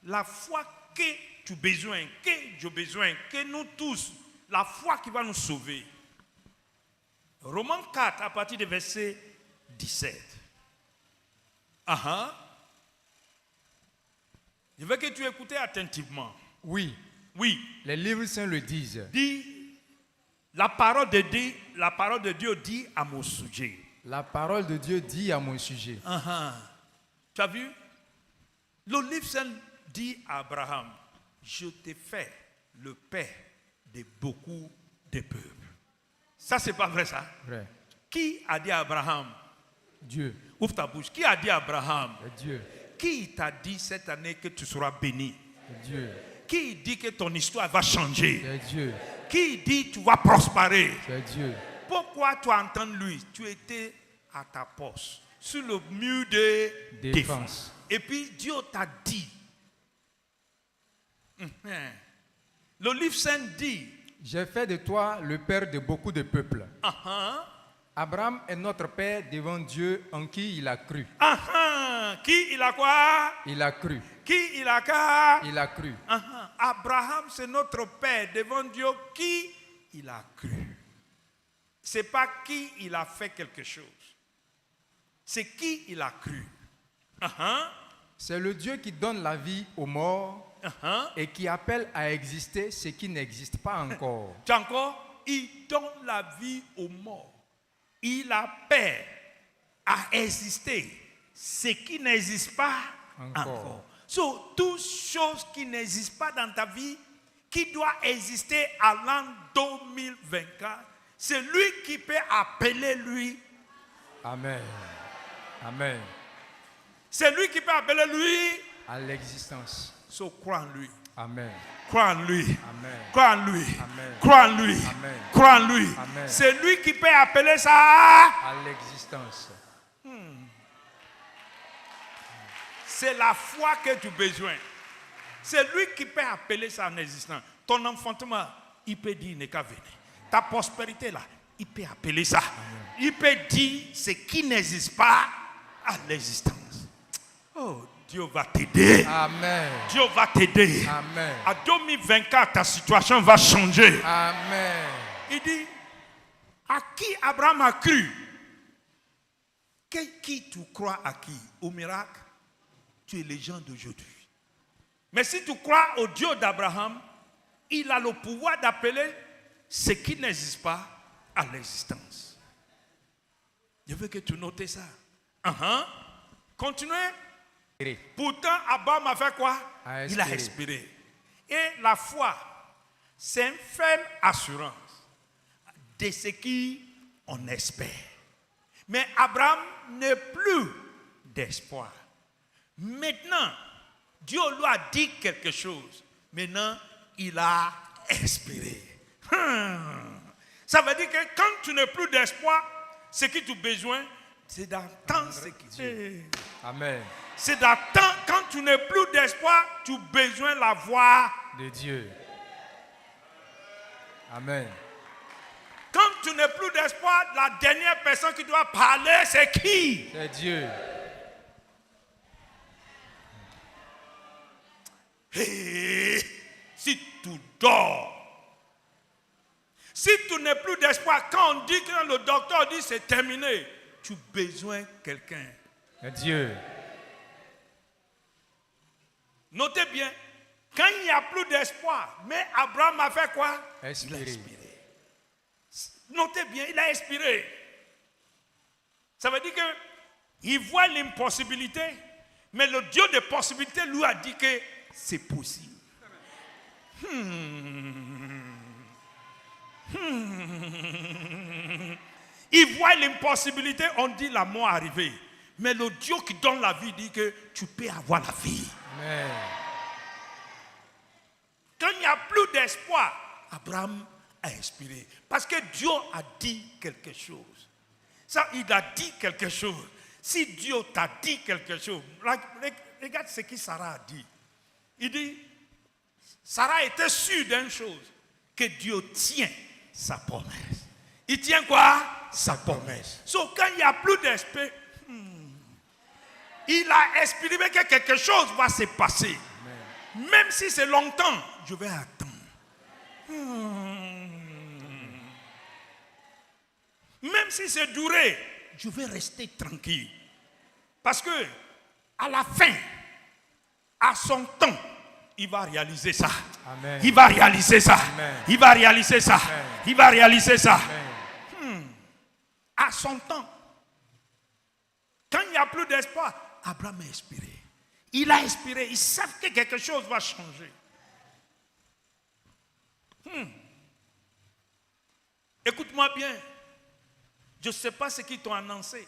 la foi que tu as besoin, que j'ai besoin, que nous tous, la foi qui va nous sauver. Romains 4, à partir du verset 17. Je veux que tu écoutes attentivement. Oui. Oui. Les livres saints le disent. Dis, la parole de Dieu dit à mon sujet. La parole de Dieu dit à mon sujet. Tu as vu? Le livre saint dit à Abraham, je t'ai fait le père de beaucoup de peuples. Ça, c'est pas vrai, ça? Vrai. Qui a dit à Abraham? Dieu. Ouvre ta bouche. Qui a dit à Abraham? Dieu. Qui t'a dit cette année que tu seras béni? Dieu. Qui dit que ton histoire va changer? C'est Dieu. Qui dit que tu vas prospérer? C'est Dieu. Pourquoi tu entends lui? Tu étais à ta poste, sur le mur de défense. Et puis Dieu t'a dit. Le livre saint dit, j'ai fait de toi le père de beaucoup de peuples. Abraham est notre père devant Dieu en qui il a cru. Qui il a quoi? Il a cru. Qui il a quoi? Il a cru. Abraham, c'est notre père devant Dieu qui il a cru. C'est pas qui il a fait quelque chose. C'est qui il a cru. C'est le Dieu qui donne la vie aux morts et qui appelle à exister ce qui n'existe pas encore. Tu encore? Il donne la vie aux morts. Il appelle à exister ce qui n'existe pas encore. So, toutes choses qui n'existent pas dans ta vie, qui doit exister à l'an 2024, c'est lui qui peut appeler lui. Amen. Amen. C'est lui qui peut appeler lui à l'existence. So, crois en lui. Amen. Crois en lui. Amen. Crois en lui. Amen. Crois en lui. Amen. Crois en lui. Amen. C'est lui qui peut appeler ça à l'existence. C'est la foi que tu as besoin. C'est lui qui peut appeler ça en existence. Ton enfantement, il peut dire n'est qu'à venir. Ta prospérité là, il peut appeler ça. Amen. Il peut dire ce qui n'existe pas à l'existence. Oh, Dieu va t'aider. Amen. Dieu va t'aider. Amen. À 2024, ta situation va changer. Amen. Il dit, à qui Abraham a cru? Qui tu crois à qui? Au miracle? Tu es les gens d'aujourd'hui. Mais si tu crois au Dieu d'Abraham, il a le pouvoir d'appeler ce qui n'existe pas à l'existence. Je veux que tu notes ça. Continuez. Pourtant, Abraham a fait quoi? Il a expiré. Et la foi, c'est une ferme assurance de ce qu'on espère. Mais Abraham n'a plus d'espoir. Maintenant, Dieu lui a dit quelque chose. Maintenant, il a expiré. Ça veut dire que quand tu n'as plus d'espoir, ce que tu as besoin, c'est d'entendre ce qui dit. Amen. C'est d'attendre, quand tu n'as plus d'espoir, tu as besoin de la voix de Dieu. Amen. Quand tu n'as plus d'espoir, la dernière personne qui doit parler, c'est qui? C'est Dieu. Hey, si tu dors, si tu n'as plus d'espoir, quand on dit que le docteur dit c'est terminé, tu as besoin de quelqu'un. C'est Dieu. Notez bien, quand il n'y a plus d'espoir, mais Abraham a fait quoi? Expiré. Il a expiré. Notez bien, il a expiré. Ça veut dire qu'il voit l'impossibilité, Mais le Dieu des possibilités lui a dit que c'est possible. Il voit l'impossibilité, on dit la mort arrivée. Mais le Dieu qui donne la vie dit que tu peux avoir la vie. Amen. Quand il n'y a plus d'espoir, Abraham a expiré. Parce que Dieu a dit quelque chose. Ça, il a dit quelque chose. Si Dieu t'a dit quelque chose, regarde ce que Sarah a dit. Il dit, Sarah était sûre d'une chose, que Dieu tient sa promesse. Il tient quoi? Sa promesse. Donc quand il n'y a plus d'esprit, il a exprimé que quelque chose va se passer. Amen. Même si c'est longtemps, je vais attendre. Même si c'est duré, je vais rester tranquille. Parce que à la fin, à son temps, il va réaliser ça. Amen. Il va réaliser ça. Amen. Il va réaliser ça. Amen. Il va réaliser ça. Amen. À son temps. Quand il n'y a plus d'espoir, Abraham a expiré. Il a expiré. Ils savent que quelque chose va changer. Écoute-moi bien. Je ne sais pas ce qu'ils t'ont annoncé.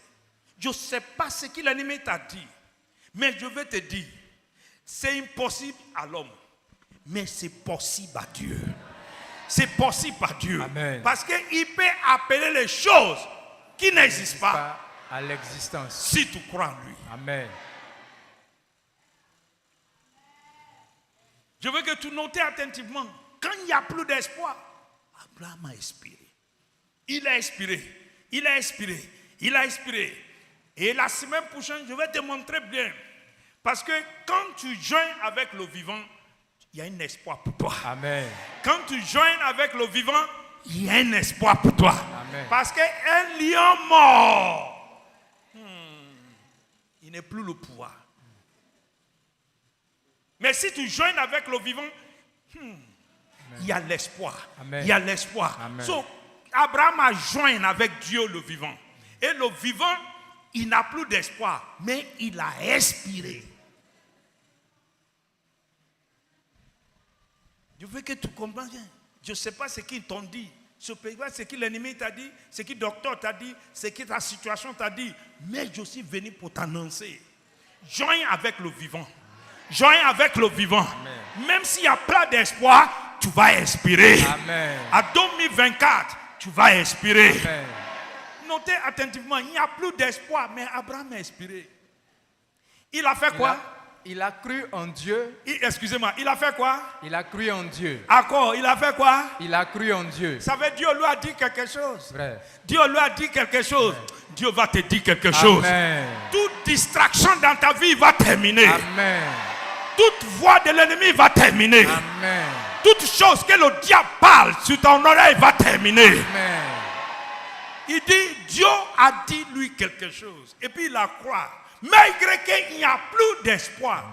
Je ne sais pas ce que l'ennemi t'a dit. Mais je vais te dire, c'est impossible à l'homme. Mais c'est possible à Dieu. C'est possible à Dieu. Amen. Parce qu'il peut appeler les choses qui n'existent pas à l'existence. Si tu crois en lui. Amen. Je veux que tu notes attentivement. Quand il n'y a plus d'espoir, Abraham a expiré. Il a expiré. Il a expiré. Il a expiré. Et la semaine prochaine, je vais te montrer bien. Parce que quand tu joins avec le vivant, il y a un espoir pour toi. Amen. Quand tu joins avec le vivant, il y a un espoir pour toi. Amen. Parce qu'un lion mort, il n'est plus le pouvoir. Mais si tu joins avec le vivant, il y a l'espoir. Amen. Il y a l'espoir. Amen. So, Abraham a joint avec Dieu le vivant. Et le vivant, il n'a plus d'espoir, mais il a expiré. Je veux que tu comprennes bien. Je ne sais pas ce qu'ils t'ont dit. Je ne sais pas ce que l'ennemi t'a dit, ce que le docteur t'a dit, ce que ta situation t'a dit. Mais je suis venu pour t'annoncer. Joins avec le vivant. Joins avec le vivant. Amen. Même s'il y a plein d'espoir, tu vas expirer. Amen. À 2024, tu vas expirer. Amen. Notez attentivement, il n'y a plus d'espoir, mais Abraham a expiré. Il a fait quoi? Il a cru en Dieu. Excusez-moi, il a fait quoi? Il a cru en Dieu. D'accord, il a fait quoi? Il a cru en Dieu. Ça veut dire Dieu lui a dit quelque chose. Vrai. Dieu lui a dit quelque chose. Amen. Dieu va te dire quelque chose. Amen. Toute distraction dans ta vie va terminer. Amen. Toute voix de l'ennemi va terminer. Amen. Toute chose que le diable parle sur ton oreille va terminer. Amen. Il dit, Dieu a dit lui quelque chose. Et puis il la croit. Malgré qu'il n'y a plus d'espoir.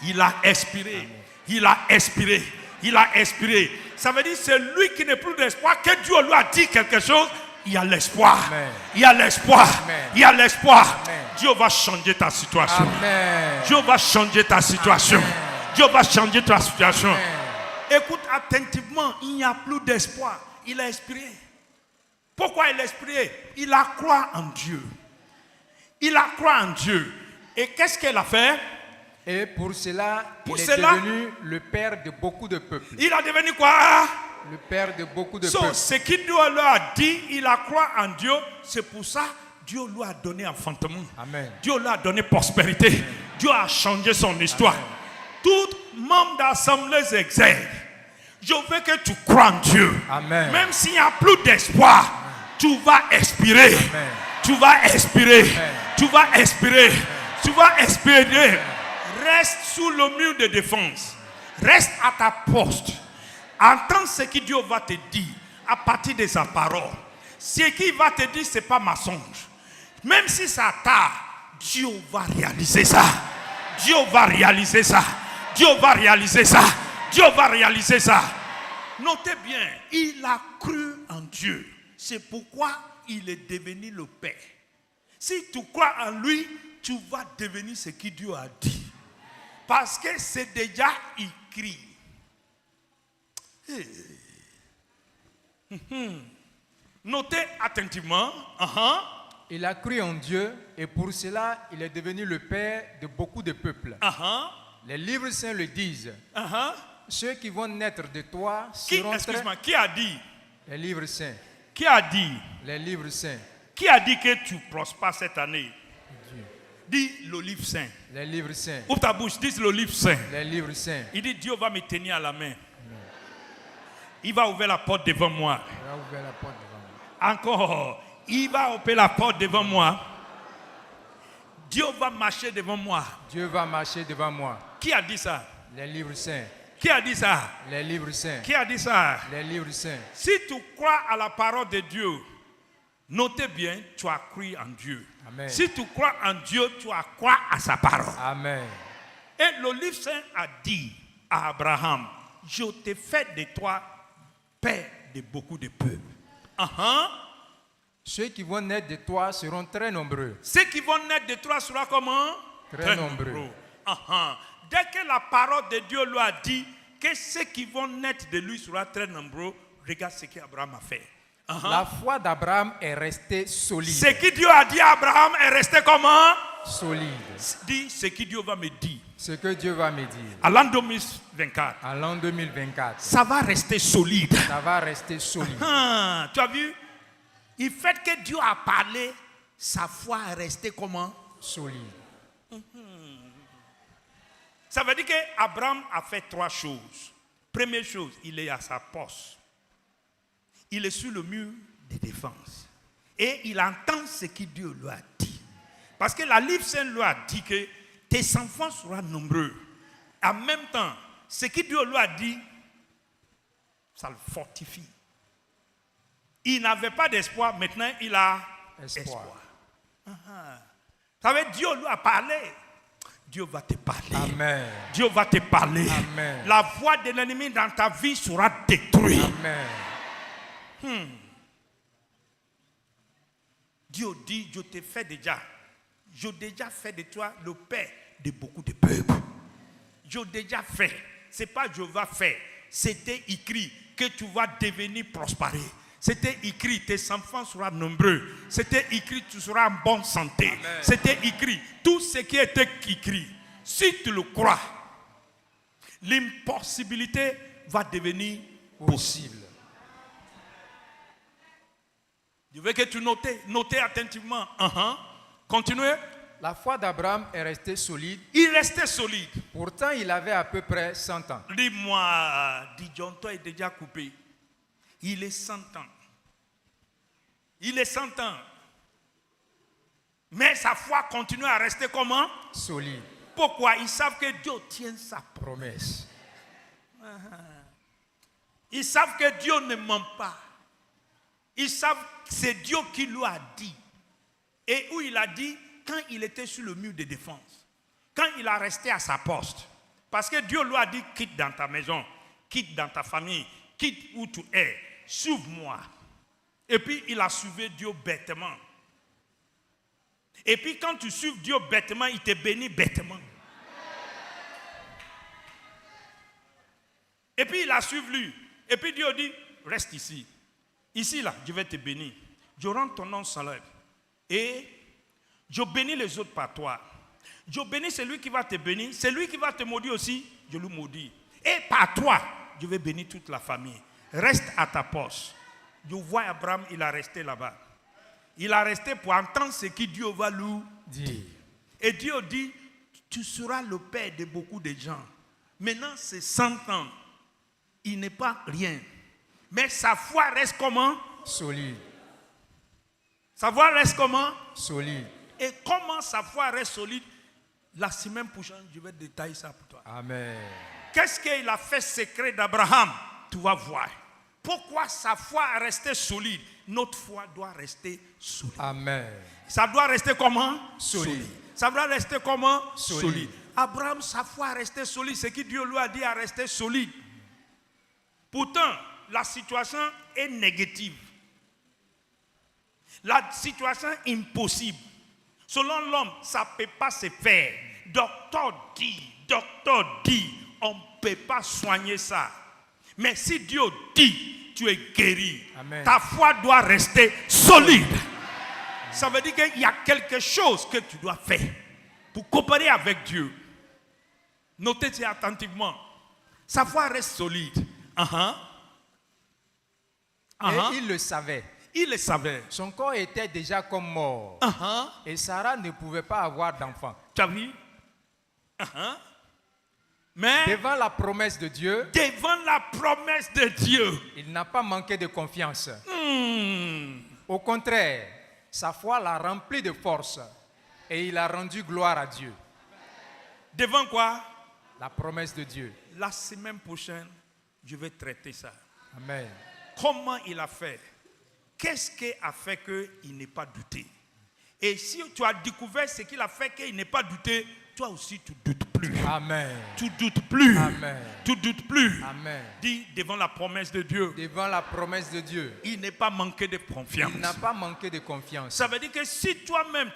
Il a expiré. Amen. Il a expiré. Il a expiré. Ça veut dire c'est lui qui n'a plus d'espoir. Que Dieu lui a dit quelque chose. Il y a l'espoir. Amen. Il y a l'espoir. Amen. Il y a l'espoir. Amen. Dieu va changer ta situation. Amen. Dieu va changer ta situation. Amen. Dieu va changer ta situation. Amen. Écoute attentivement. Il n'y a plus d'espoir. Il a expiré. Pourquoi il a expiré? Il a cru en Dieu. Il a cru en Dieu. Et qu'est-ce qu'elle a fait? Et pour cela, il est devenu le père de beaucoup de peuples. Il a devenu quoi? Le père de beaucoup de peuples. Ce que Dieu lui a dit, il a cru en Dieu. C'est pour ça Dieu lui a donné enfantement. Amen. Dieu lui a donné prospérité. Amen. Dieu a changé son histoire. Amen. Tout membre d'assemblée exerce. Je veux que tu crois en Dieu. Amen. Même s'il n'y a plus d'espoir, tu vas expirer. Amen. Tu vas expirer. Amen. Tu vas expirer. Amen. Tu vas expirer. Amen. Reste sous le mur de défense. Reste à ta poste. Entends ce que Dieu va te dire à partir de sa parole. Ce qu'il va te dire, ce n'est pas mensonge. Même si ça tarde, Dieu va réaliser ça. Dieu va réaliser ça. Dieu va réaliser ça. Dieu va réaliser ça. Notez bien, il a cru en Dieu. C'est pourquoi il est devenu le Père. Si tu crois en lui, tu vas devenir ce que Dieu a dit. Parce que c'est déjà écrit. Notez attentivement. Il a cru en Dieu et pour cela, il est devenu le père de beaucoup de peuples. Les livres saints le disent. Ceux qui vont naître de toi seront qui a dit? Les livres saints. Qui a dit? Les livres saints. Qui a dit que tu prospères cette année? Dieu. Dis le livre saint. Les livres saints. Ouvre ta bouche, dis le livre saint. Les livres saints. Il dit Dieu va me tenir à la main. Il va ouvrir la porte devant moi. Il va ouvrir la porte devant moi. Encore. Il va ouvrir la porte devant moi. Dieu va marcher devant moi. Dieu va marcher devant moi. Qui a dit ça? Les livres saints. Qui a dit ça? Les livres saints. Qui a dit ça? Les livres saints. Si tu crois à la parole de Dieu, notez bien, tu as cru en Dieu. Amen. Si tu crois en Dieu, tu as cru à sa parole. Amen. Et le livre saint a dit à Abraham, je te fais de toi père de beaucoup de peuples. Ceux qui vont naître de toi seront très nombreux. Ceux qui vont naître de toi seront comment? Très nombreux. Dès que la parole de Dieu lui a dit que ceux qui vont naître de lui seront très nombreux, regarde ce qu'Abraham a fait. La foi d'Abraham est restée solide. Ce que Dieu a dit à Abraham est resté comment? Solide. Dis ce que Dieu va me dire. Ce que Dieu va me dire. À l'an 2024. À l'an 2024. Ça va rester solide. Ça va rester solide. Tu as vu? Le fait que Dieu a parlé, sa foi est restée comment? Solide. Ça veut dire qu'Abraham a fait 3 choses. Première chose, il est à sa poste. Il est sur le mur de défense. Et il entend ce que Dieu lui a dit. Parce que la livre sainte lui a dit que tes enfants seront nombreux. En même temps, ce que Dieu lui a dit, ça le fortifie. Il n'avait pas d'espoir, maintenant il a espoir. Ça veut dire Dieu lui a parlé. Dieu va te parler. Amen. Dieu va te parler. Amen. La voix de l'ennemi dans ta vie sera détruite. Amen. Dieu dit, je te fais déjà. Je déjà fait de toi le père de beaucoup de peuples. Je déjà fait. Ce n'est pas je vais faire. C'était écrit que tu vas devenir prospérer. C'était écrit, tes enfants seront nombreux. C'était écrit, tu seras en bonne santé. Amen. C'était écrit, tout ce qui était écrit. Si tu le crois, l'impossibilité va devenir possible. Je veux que tu notes. Notez attentivement. Continuez. La foi d'Abraham est restée solide. Il restait solide. Pourtant, il avait à peu près 100 ans. Dis-moi, Dijonto est déjà coupé. Il est 100 ans. Il est 100 ans. Mais sa foi continue à rester comment? Solide. Pourquoi? Ils savent que Dieu tient sa Promesse. Ils savent que Dieu ne ment pas. Ils savent que c'est Dieu qui lui a dit. Et où il a dit, quand il était sur le mur de défense, quand il a resté à sa poste, parce que Dieu lui a dit, quitte dans ta maison, quitte dans ta famille, quitte où tu es, suive-moi. Et puis il a suivi Dieu bêtement. Et puis quand tu suives Dieu bêtement, il te bénit bêtement. Et puis il a suivi lui. Et puis Dieu dit, reste ici. Ici là, je vais te bénir. Je rends ton nom célèbre. Et je bénis les autres par toi. Je bénis celui qui va te bénir. Celui qui va te maudire aussi, je le maudis. Et par toi, je vais bénir toute la famille. Reste à ta poste. Je vois Abraham, il a resté là-bas. Il a resté pour entendre ce que Dieu va lui dire. Et Dieu dit, tu seras le père de beaucoup de gens. Maintenant, c'est 100 ans. Il n'est pas rien. Mais sa foi reste comment? Solide. Sa foi reste comment? Solide. Et comment sa foi reste solide? La semaine prochaine, je vais détailler ça pour toi. Amen. Qu'est-ce qu'il a fait secret d'Abraham? Tu vas voir. Pourquoi sa foi est restée solide? Notre foi doit rester solide. Amen. Ça doit rester comment? Solide. Ça doit rester comment? Solide. Abraham, sa foi est restée solide. Ce que Dieu lui a dit est resté solide. Pourtant, la situation est négative. La situation est impossible. Selon l'homme, ça ne peut pas se faire. Docteur dit, on ne peut pas soigner ça. Mais si Dieu dit, tu es guéri. Amen. Ta foi doit rester solide. Ça veut dire qu'il y a quelque chose que tu dois faire pour coopérer avec Dieu. Notez ça attentivement. Sa foi reste solide. Et il le savait. Il le savait. Son corps était déjà comme mort. Et Sarah ne pouvait pas avoir d'enfant. Tu as vu? Mais Devant la promesse de Dieu, il n'a pas manqué de confiance. Au contraire, sa foi l'a rempli de force et il a rendu gloire à Dieu. Devant quoi? La promesse de Dieu. La semaine prochaine, je vais traiter ça. Amen. Comment il a fait? Qu'est-ce qui a fait qu'il n'ait pas douté? Et si tu as découvert ce qu'il a fait qu'il n'ait pas douté, toi aussi tu ne doutes plus. Amen. Tu doutes plus. Amen. Tu doutes plus. Amen. Dis devant la promesse de Dieu. Devant la promesse de Dieu. Il n'est pas manqué de confiance. Il n'a pas manqué de confiance. Ça veut dire que si toi-même